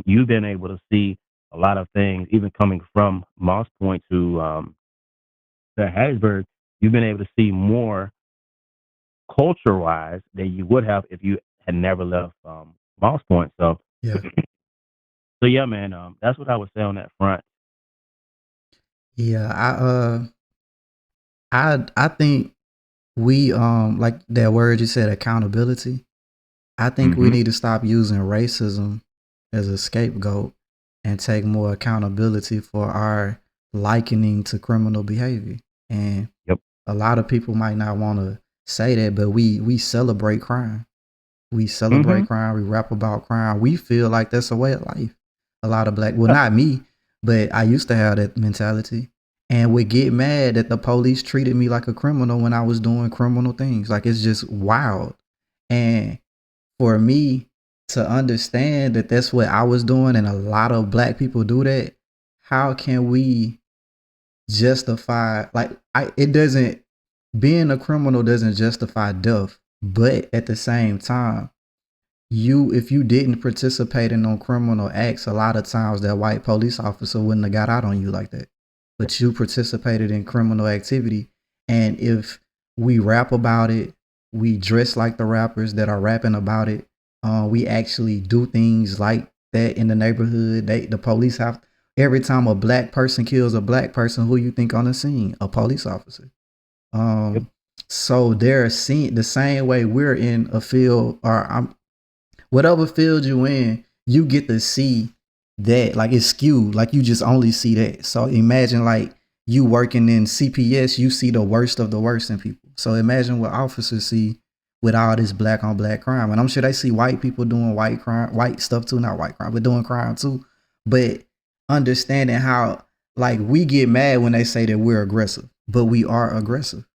you've been able to see a lot of things, even coming from Moss Point to Hattiesburg, you've been able to see more culture wise than you would have if you had never left Moss Point. So, Yeah. so yeah, man, that's what I would say on that front. Yeah. I think we like that word you said, accountability. I think we Hmm. need to stop using racism as a scapegoat and take more accountability for our likening to criminal behavior. And Yep. a lot of people might not want to say that, but we celebrate crime. We Hmm. celebrate crime. We rap about crime. We feel like that's a way of life. A lot of black, well, not me, but I used to have that mentality. and would get mad that the police treated me like a criminal when I was doing criminal things. Like, it's just wild. And for me to understand that that's what I was doing, and a lot of black people do that, how can we justify, like, it doesn't, being a criminal doesn't justify death, but at the same time, if you didn't participate in no criminal acts, a lot of times that white police officer wouldn't have got out on you like that. But you participated in criminal activity, and if we rap about it, we dress like the rappers that are rapping about it. We actually do things like that in the neighborhood. The police have, every time a black person kills a black person, who you think on the scene? A police officer. Yep. So they're seen the same way we're in a field, or whatever field you in, you get to see that, like, it's skewed, like you just only see that. So imagine, like, you working in CPS, you see the worst of the worst in people. So imagine what officers see with all this black on black crime. And I'm sure they see white people doing white crime, white stuff too, not white crime, but doing crime too. But understanding how, like, we get mad when they say that we're aggressive, but we are aggressive.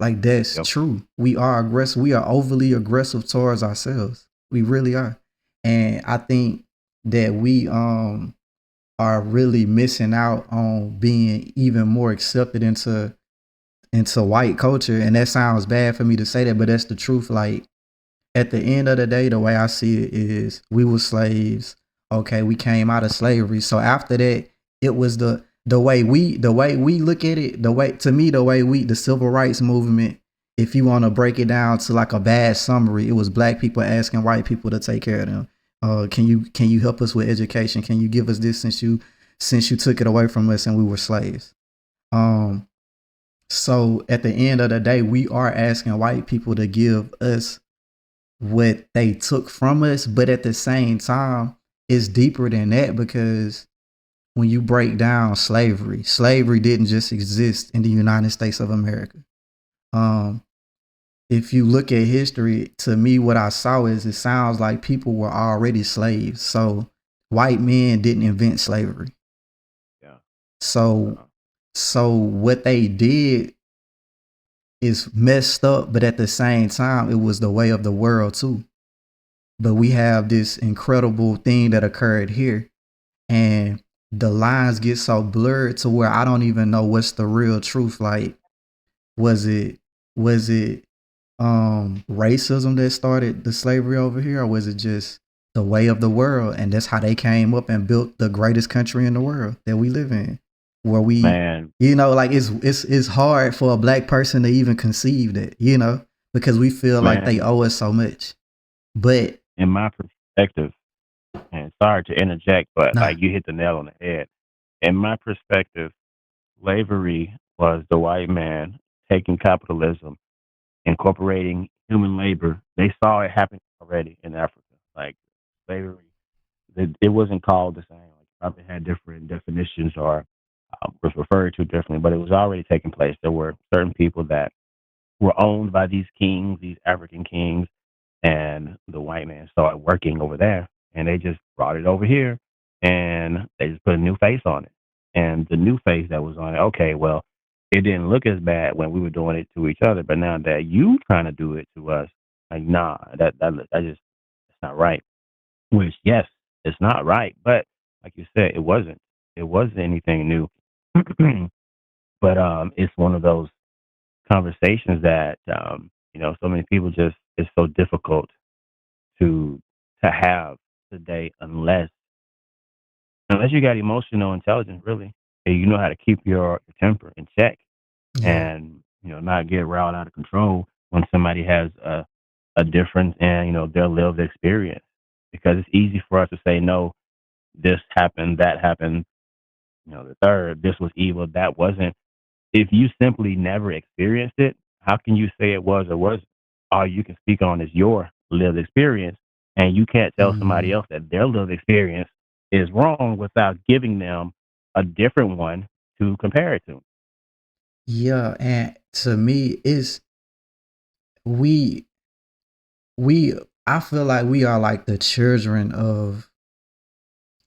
Like, that's Yep. true. We are aggressive. We are overly aggressive towards ourselves. We really are. And I think that we are really missing out on being even more accepted into white culture. And that sounds bad for me to say that, but that's the truth. Like, at the end of the day, the way I see it is, we were slaves. Okay, we came out of slavery. So after that, it was the way we look at it, the way, to me, the way the civil rights movement, if you want to break it down to like a bad summary, it was black people asking white people to take care of them. Can you help us with education? Can you give us this, since you took it away from us and we were slaves? So at the end of the day, we are asking white people to give us what they took from us, but at the same time, it's deeper than that, because when you break down slavery didn't just exist in the United States of America. If you look at history, to me, what I saw is, it sounds like people were already slaves. So white men didn't invent slavery. Yeah. So what they did is messed up, but at the same time, it was the way of the world too. But we have this incredible thing that occurred here, and the lines get so blurred to where I don't even know what's the real truth. Like, was it racism that started the slavery over here, or was it just the way of the world, and that's how they came up and built the greatest country in the world that we live in, where we, Man, like, it's hard for a black person to even conceive that, because we feel like they man, owe us so much. But in my perspective, and sorry to interject, but nah. like you hit the nail on the head. In my perspective, slavery was the white man taking capitalism, incorporating human labor. They saw it happen already in Africa. Like, slavery, it wasn't called the same. Like, probably had different definitions, or was referred to differently, but it was already taking place. There were certain people that were owned by these kings, these African kings, and the white man started working over there, and they just brought it over here, and they just put a new face on it. And the new face that was on it, okay, well, it didn't look as bad when we were doing it to each other, but now that you trying to do it to us, like, nah, that just, it's not right. Which, yes, it's not right, but like you said, it wasn't anything new. But it's one of those conversations that so many people just, it's so difficult to have today, unless you got emotional intelligence, really, and you know how to keep your temper in check, Yeah. and not get riled out of control when somebody has a difference in their lived experience, because it's easy for us to say, no, this happened, that happened, the third, this was evil, that wasn't. If you simply never experienced it, how can you say it was or wasn't? All you can speak on is your lived experience, and you can't tell somebody Mhm. else that their lived experience is wrong without giving them a different one to compare it to. Yeah, and to me, it's, we we I feel like we are like the children of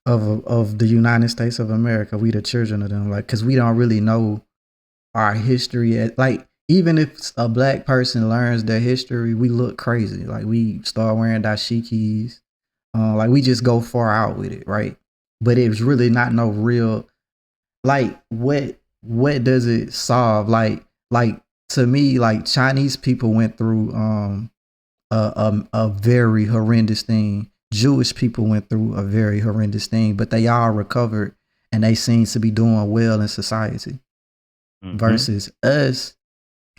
the United States of America. We the children of them, like, because we don't really know. our history at, like, even if a black person learns their history, we look crazy. Like we start wearing dashikis. Like we just go far out with it, right? But it's really not no real, like what does it solve? Like to me, like Chinese people went through a very horrendous thing. Jewish people went through a very horrendous thing, but they all recovered and they seem to be doing well in society. Mm-hmm. Versus us,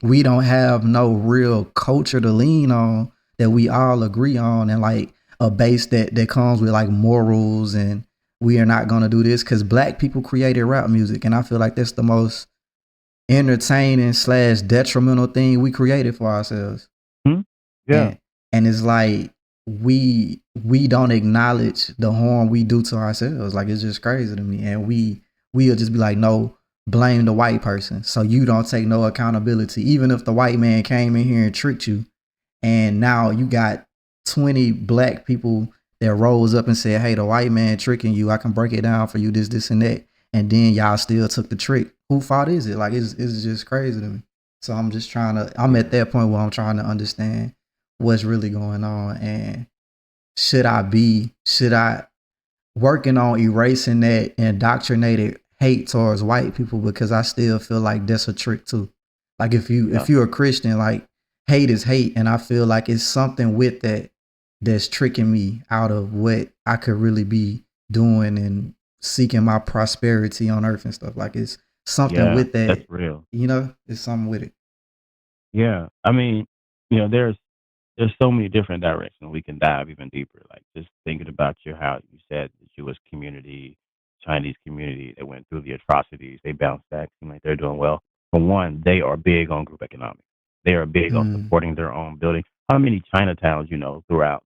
we don't have no real culture to lean on that we all agree on, and like a base that comes with like morals, and we are not gonna do this because black people created rap music, and I feel like that's the most entertaining slash detrimental thing we created for ourselves. Hmm. Yeah. And it's like we don't acknowledge the harm we do to ourselves. Like it's just crazy to me. And we'll just be like, no, blame the white person. So you don't take no accountability. Even if the white man came in here and tricked you, and now you got 20 black people that rose up and said, hey, the white man tricking you, I can break it down for you, this and that. And then y'all still took the trick. Who fault is it? Like it's just crazy to me. So I'm at that point where I'm trying to understand what's really going on, and should I working on erasing that indoctrinated hate towards white people, because I still feel like that's a trick too. Like Yeah. if you're a Christian, like hate is hate, and I feel like it's something with that that's tricking me out of what I could really be doing and seeking my prosperity on earth and stuff. Like it's something Yeah. with That's that, real. it's something with it. Yeah. I mean, there's so many different directions we can dive even deeper. Like just thinking about how you said the Jewish community, Chinese community that went through the atrocities, they bounced back, seem like they're doing well. For one, they are big on group economics. They are big on Mm, supporting their own building. How many Chinatowns throughout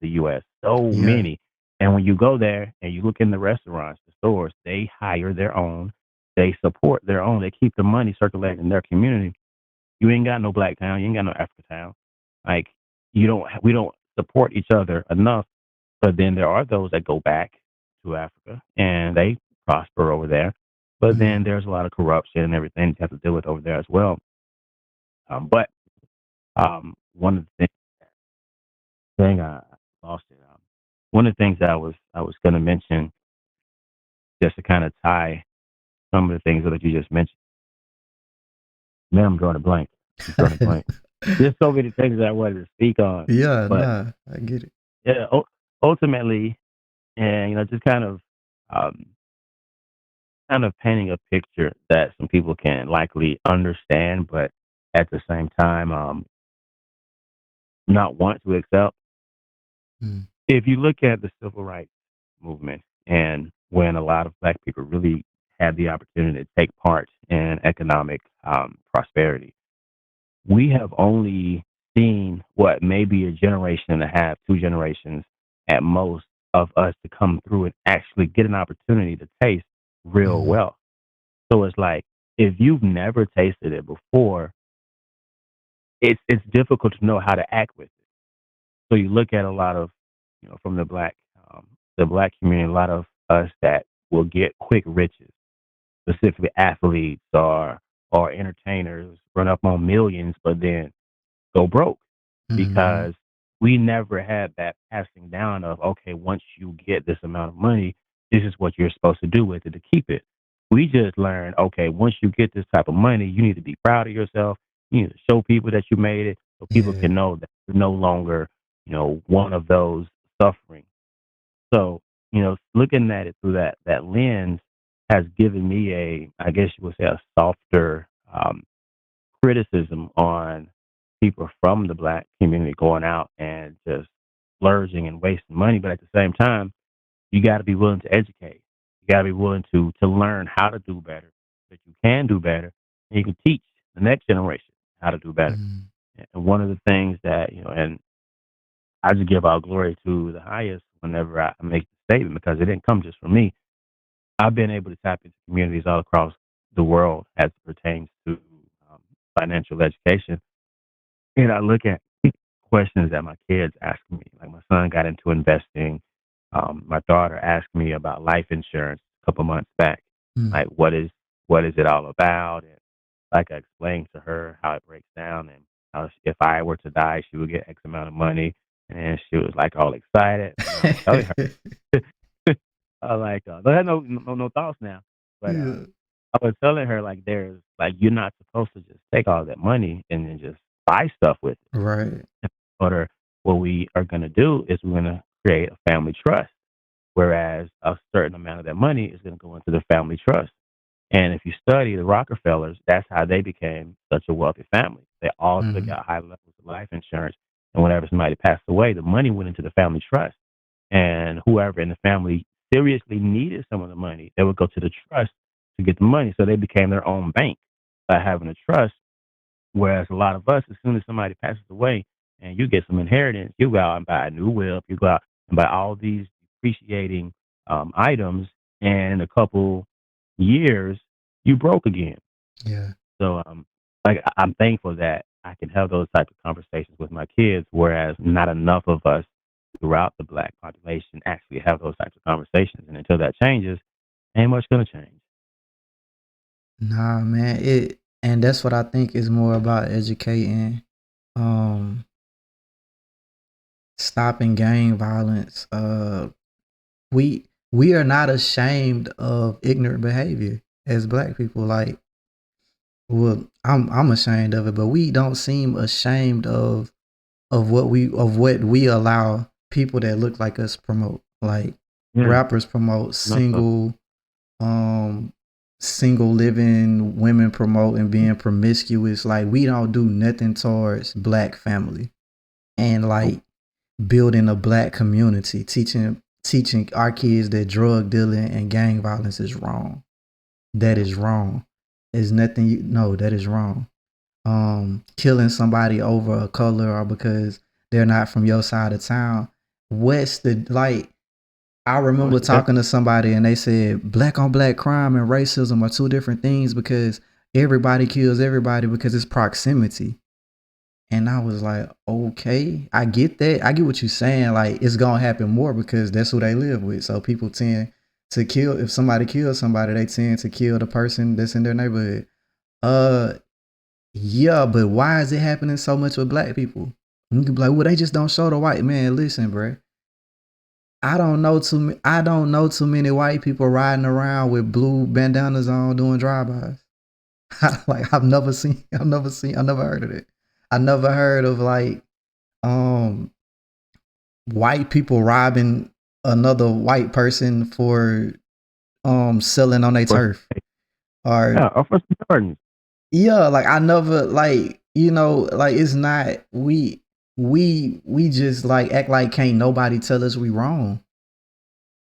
the U.S.? So yeah. many. And when you go there and you look in the restaurants, the stores, they hire their own. They support their own. They keep the money circulating in their community. You ain't got no black town. You ain't got no Africa town. Like we don't support each other enough. But then there are those that go back to Africa and they prosper over there. But Mm, then there's a lot of corruption and everything you have to deal with over there as well. But one of the I lost it. One of the things that I was going to mention, just to kind of tie some of the things that you just mentioned. Man, I'm drawing a blank. I'm drawing a blank. There's so many things that I wanted to speak on, yeah, but nah, I get it. yeah, ultimately, and just um, kind of painting a picture that some people can likely understand, but at the same time, not want to accept. Mm, If you look at the civil rights movement and when a lot of black people really had the opportunity to take part in economic prosperity, we have only seen what maybe a generation and a half, 2 generations at most of us to come through and actually get an opportunity to taste real mhm, wealth. So it's like if you've never tasted it before, it's difficult to know how to act with it. So you look at a lot of, from the black community, a lot of us that will get quick riches, specifically athletes or entertainers, run up on millions, but then go broke mhm, because we never had that passing down of, okay, once you get this amount of money, this is what you're supposed to do with it to keep it. We just learned, okay, once you get this type of money, you need to be proud of yourself. You need to show people that you made it so people yeah, can know that you're no longer, one of those suffering. So, looking at it through that lens has given me I guess you would say, a softer criticism on people from the black community going out and just splurging and wasting money. But at the same time, you got to be willing to educate. You got to be willing to learn how to do better, that you can do better, and you can teach the next generation how to do better. mm, And one of the things that and I just give all glory to the highest whenever I make the statement because it didn't come just from me. I've been able to tap into communities all across the world as it pertains to um, financial education. And I look at questions that my kids ask me. Like my son got into investing. My daughter asked me about life insurance a couple months back. mm, Like what is it all about? like I explained to her how it breaks down and how if I were to die, she would get X amount of money, and she was like all excited. And I was telling her, like, they had no thoughts now, but Yeah. I was telling her like there's like you're not supposed to just take all that money and then just buy stuff with it. Right. But what we are going to do is we're going to create a family trust, whereas a certain amount of that money is going to go into the family trust. And if you study the Rockefellers, that's how they became such a wealthy family. They all took Mhm. out high levels of life insurance, and whenever somebody passed away, the money went into the family trust. And whoever in the family seriously needed some of the money, they would go to the trust to get the money. So they became their own bank by having a trust. Whereas a lot of us, as soon as somebody passes away and you get some inheritance, you go out and buy a new whip, you go out and buy all these depreciating items, and in a couple years, you broke again. Yeah. So, like I'm thankful that I can have those type of conversations with my kids, whereas not enough of us throughout the black population actually have those types of conversations. And until that changes, ain't much gonna change. Nah, man. And that's what I think is more about educating, um, stopping gang violence. We are not ashamed of ignorant behavior as black people. Like, well, I'm ashamed of it, but we don't seem ashamed of what we allow people that look like us promote. Like Yeah, rappers promote enough of um single living, women promoting being promiscuous. Like we don't do nothing towards black family and nope. like building a black community, teaching our kids that drug dealing and gang violence is wrong. That Yeah, is wrong. There's nothing you no, that is wrong. Killing somebody over a color or because they're not from your side of town. What's the like? I what's remember the difference? talking to somebody and they said black on black crime and racism are two different things because everybody kills everybody because it's proximity. And I was like, okay, I get that. I get what you're saying. Like, it's gonna happen more because that's who they live with. So people tend to kill. If somebody kills somebody, they tend to kill the person that's in their neighborhood. Uh, yeah, but why is it happening so much with black people? You can be like, well, they just don't show the white man. Listen, bro. I don't know too many white people riding around with blue bandanas on doing drive-bys. Like I never heard of it. I never heard of like um white people robbing another white person for selling on their For, turf. Or yeah, or for some Jordans. yeah, like I never like like it's not we just like act like can't nobody tell us we wrong.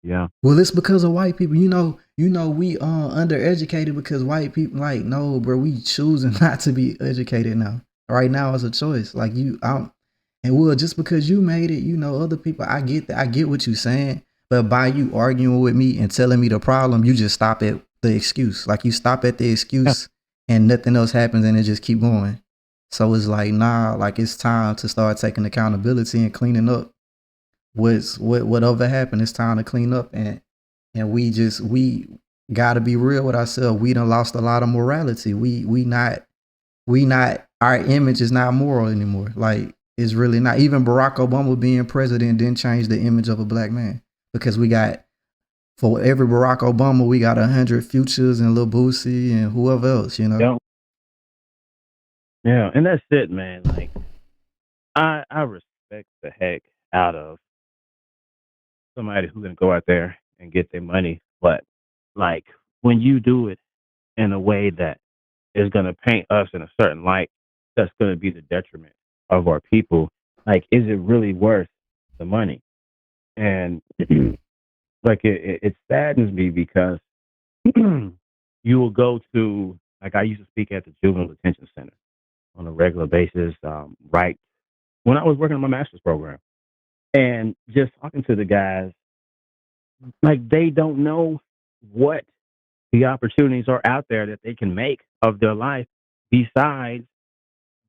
Yeah, Well, it's because of white people. We undereducated because white people like no, bro. We choosing not to be educated now. Right now is a choice. Like and well, just because you made it, other people. I get that. I get what you're saying, but by you arguing with me and telling me the problem, you just stop at the excuse. Like you stop at the yeah, excuse, and nothing else happens, and it just keep going. So it's like nah, like it's time to start taking accountability and cleaning up whatever happened. It's time to clean up and we gotta be real with ourselves. We done lost a lot of morality. We not our image is not moral anymore. Like it's really not. Even Barack Obama being president didn't change the image of a black man because we got for every Barack Obama we got 100 Futures and Lil Boosie and whoever else. yeah, yeah. And that's it, man. Like I respect the heck out of somebody who's gonna go out there and get their money, but like when you do it in a way that is gonna paint us in a certain light, that's gonna be the detriment of our people. Like, is it really worth the money? And like it saddens me because you will go to like I used to speak at the juvenile detention center on a regular basis, right when I was working on my master's program, and just talking to the guys, like they don't know what the opportunities are out there that they can make of their life besides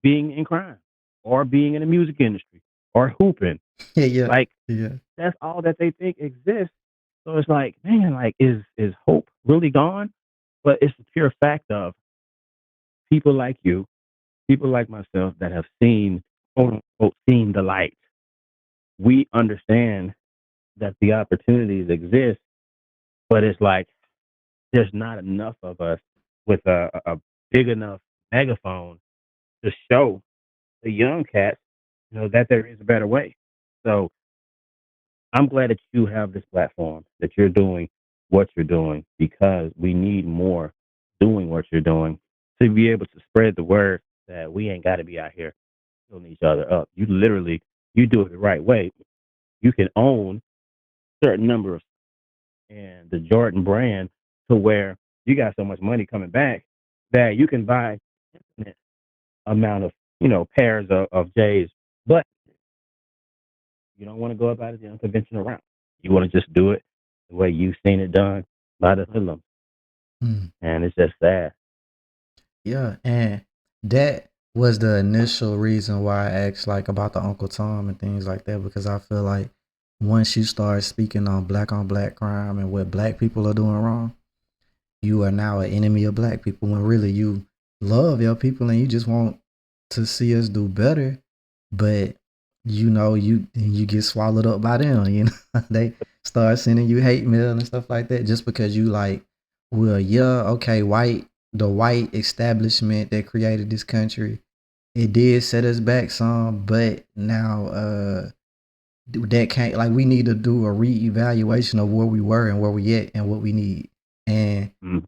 being in crime or being in the music industry or hooping. Yeah, yeah, Like yeah. that's all that they think exists. So it's like, man, like is hope really gone? But it's the pure fact of people like you, people like myself that have seen, quote unquote, seen the light, we understand that the opportunities exist, but it's like there's not enough of us with a big enough megaphone to show the young cats, that there is a better way. So I'm glad that you have this platform, that you're doing what you're doing, because we need more doing what you're doing to be able to spread the word that we ain't got to be out here building each other up. You literally, you do it the right way. You can own a certain number of and the Jordan brand to where you got so much money coming back that you can buy infinite amount of pairs of J's, but you don't want to go about it the unconventional route. You want to just do it the way you've seen it done by the hoodlum, Mm. and it's just sad. Yeah, and that was the initial reason why I asked like about the Uncle Tom and things like that, because I feel like once you start speaking on black crime and what black people are doing wrong, you are now an enemy of black people when really you love your people and you just want to see us do better. But you get swallowed up by them, they start sending you hate mail and stuff like that just because you like, well, yeah, okay, the white establishment that created this country, it did set us back some, but now that can't, like, we need to do a reevaluation of where we were and where we at and what we need. And Mm.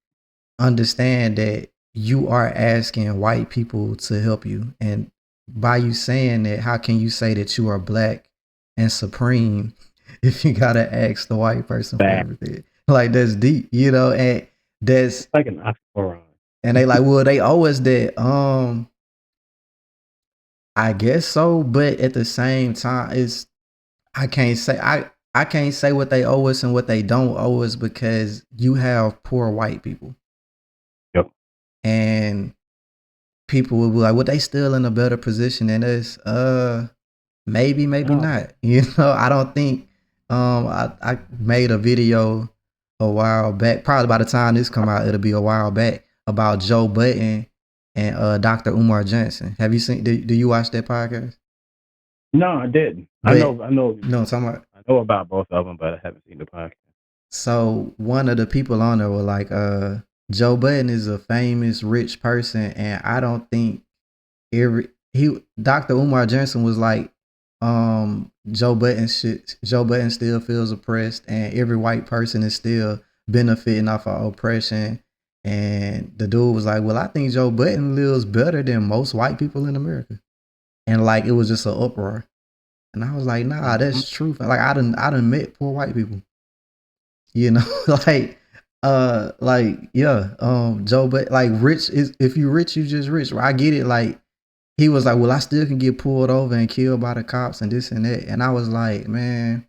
understand that you are asking white people to help you. And by you saying that, how can you say that you are black and supreme if you gotta ask the white person for Bad. everything? Like, that's deep, and that's It's like an oxymoron. and they like, well, they owe us that. I guess so, but at the same time, I can't say I can't say what they owe us and what they don't owe us, because you have poor white people. Yep. And people will be like, well, they still in a better position than us. Maybe No. not. I don't think. I made a video a while back. Probably by the time this come out, it'll be a while back, about Joe Budden and Dr. Umar Johnson. Have you seen? Do you watch that podcast? No, I didn't. I But know. you know what I'm talking about? I know about both of them, but I haven't seen the podcast. So one of the people on there were like, Joe Budden is a famous rich person, and I don't think Dr. Umar Johnson was like, Joe Budden still feels oppressed, and every white person is still benefiting off of oppression. And the dude was like, well, I think Joe Budden lives better than most white people in America. And like, it was just an uproar. And I was like, nah, Mm-hmm. that's true. Like, I done met poor white people. Like, yeah, Joe, but like, rich is, if you rich, you just rich. I get it. Like, he was like, well, I still can get pulled over and killed by the cops and this and that. And I was like, man,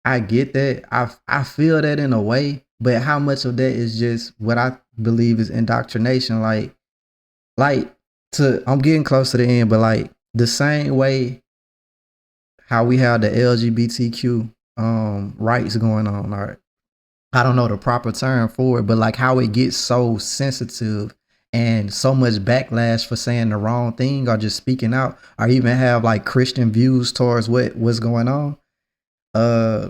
I get that. I feel that in a way, but how much of that is just what I believe is indoctrination? Like I'm getting close to the end, but like, the same way how we have the LGBTQ rights going on, or I don't know the proper term for it, but like how it gets so sensitive and so much backlash for saying the wrong thing or just speaking out, or even have like Christian views towards what's going on. Uh,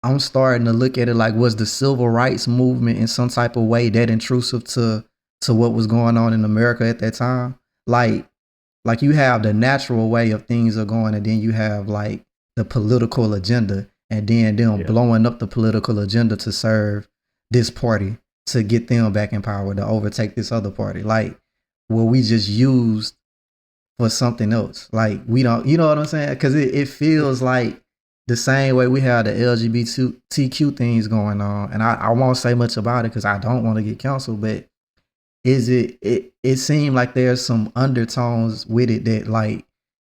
I'm starting to look at it like, was the civil rights movement in some type of way that intrusive to what was going on in America at that time? Like you have the natural way of things are going, and then you have like the political agenda, and then them blowing up the political agenda to serve this party, to get them back in power, to overtake this other party. Like, well, we just used for something else. Like, we don't, you know what I'm saying? Because it feels like the same way we have the LGBTQ things going on, and I won't say much about it because I don't want to get canceled, but it seemed like there's some undertones with it that like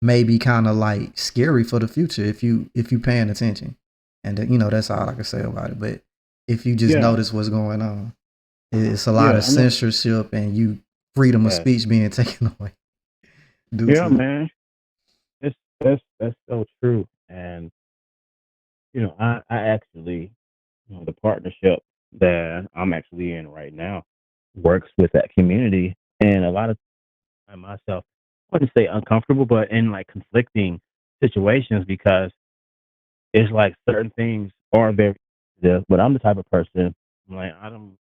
maybe kind of like scary for the future if you paying attention. And that's all I can say about it. But if you just notice what's going on, it's a lot of censorship and freedom of speech being taken away. Man, that's so true. And I actually, the partnership that I'm actually in right now works with that community And a lot of time myself, I wouldn't say uncomfortable, but in like conflicting situations because it's like certain things are very sensitive, but I'm the type of person I'm like I'm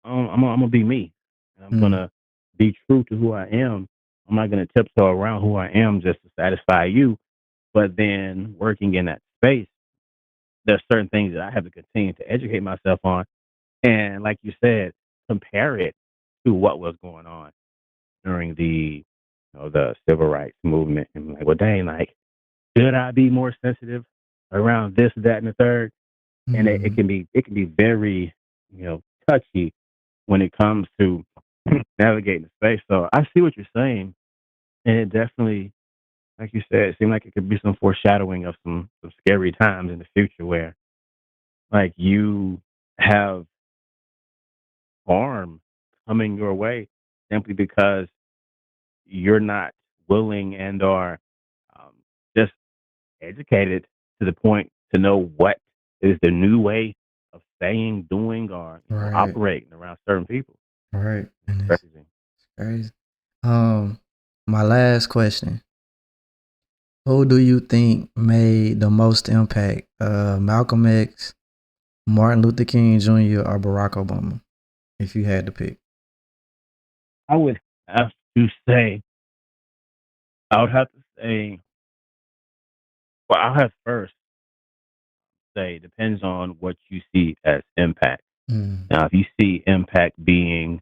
gonna be me, and I'm Mm, gonna be true to who I am. I'm not gonna tiptoe around who I am just to satisfy you. But then working in that space, there's certain things that I have to continue to educate myself on, and like you said, compare it to what was going on during the civil rights movement, and like, well, dang, like, should I be more sensitive around this, that, and the third? And it mm, can be very touchy when it comes to navigating the space. So I see what you're saying, and it definitely, like you said, it seemed like it could be some foreshadowing of some scary times in the future where like you have harm coming your way simply because you're not willing and are um, just educated to the point to know what is the new way of saying, doing, or right, operating around certain people. right. It's And crazy. it's crazy. Um, my last question: who do you think made the most impact? Malcolm X, Martin Luther King Jr., or Barack Obama? If you had to pick. I would have to say, I would have to say, well, I'll have first say depends on what you see as impact. Mm. Now, if you see impact being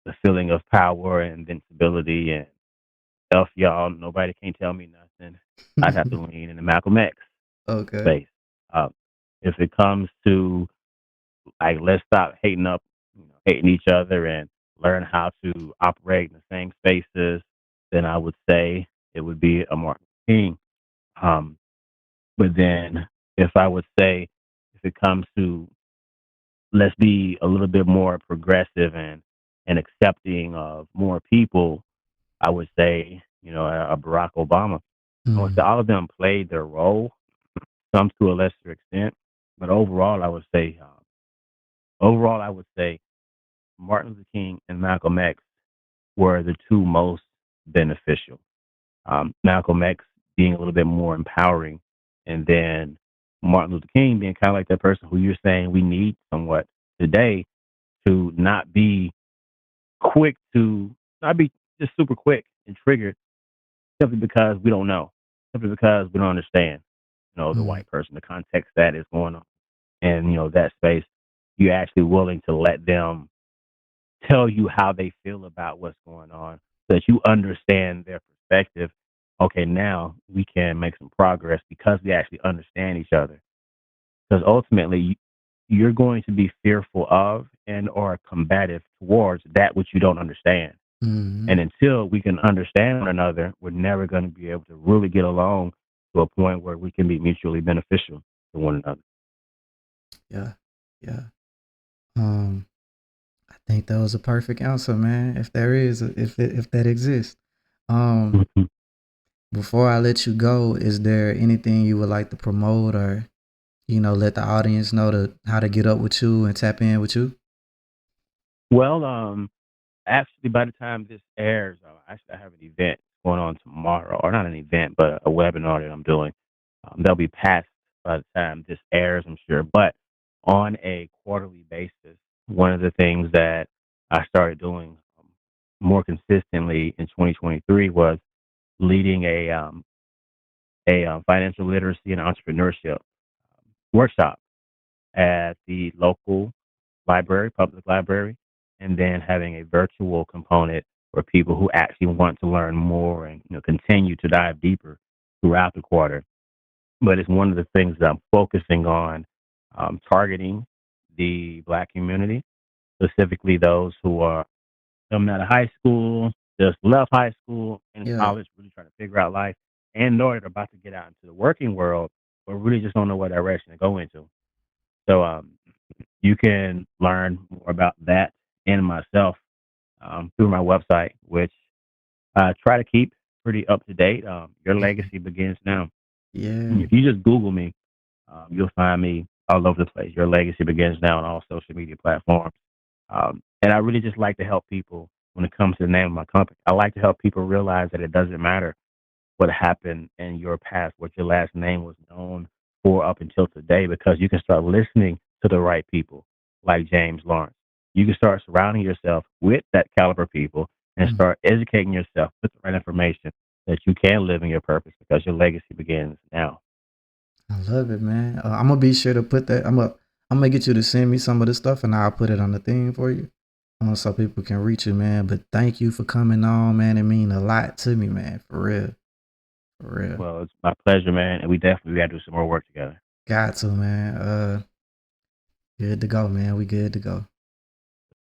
the feeling of power and invincibility and self, y'all, nobody can tell me nothing, I'd have to lean in the Malcolm X Okay. space. Uh, if it comes to like, let's stop hating each other and learn how to operate in the same spaces, then I would say it would be a Martin Luther King. Um, but then if I would say, if it comes to let's be a little bit more progressive and accepting of more people, I would say, a Barack Obama. I would say Mm. all of them played their role, some to a lesser extent, but overall, I would say Martin Luther King and Malcolm X were the two most beneficial. Malcolm X being a little bit more empowering, and then Martin Luther King being kind of like that person who you're saying we need somewhat today to quick not be just super quick and triggered simply because we don't know, simply because we don't understand, the Mm. white person, the context that is going on, and that space. You're actually willing to let them tell you how they feel about what's going on so that you understand their perspective. Okay, now we can make some progress because we actually understand each other. Because ultimately, you're going to be fearful of and or combative towards that which you don't understand. Mm. And until we can understand one another, we're never going to be able to really get along to a point where we can be mutually beneficial to one another. Yeah. Yeah. Um, I think that was a perfect answer, man. If there is, if that exists. Um, Mhm. before I let you go, is there anything you would like to promote or let the audience know how to get up with you and tap in with you? Well, actually, by the time this airs, actually, I have an event going on tomorrow, or not an event, but a webinar that I'm doing. They'll be passed by the time this airs, I'm sure. But on a quarterly basis, one of the things that I started doing more consistently in 2023 was leading a financial literacy and entrepreneurship workshop at the local library, public library, and then having a virtual component for people who actually want to learn more and continue to dive deeper throughout the quarter. But it's one of the things that I'm focusing on, targeting the Black community, specifically those who are coming out of high school, just left high school and Yeah. college, really trying to figure out life, and or they're about to get out into the working world, but really just don't know what direction to go into. So you can learn more about that and myself through my website, which I try to keep pretty up to date. Your Mhm. legacy begins now. Yeah. If you just Google me, you'll find me all over the place. Your legacy begins now on all social media platforms. And I really just like to help people when it comes to the name of my company. I like to help people realize that it doesn't matter what happened in your past, what your last name was known for up until today, because you can start listening to the right people like James Lawrence. You can start surrounding yourself with that caliber people and Mm. start educating yourself with the right information that you can live in your purpose because your legacy begins now. I love it, man. I'm gonna be sure to put that. I'm gonna get you to send me some of the stuff, and I'll put it on the thing for you, so people can reach you, man. But thank you for coming on, man. It mean a lot to me, man. For real, for real. Well, it's my pleasure, man, and we definitely got to do some more work together. Got to, man. Good to go, man. We good to go.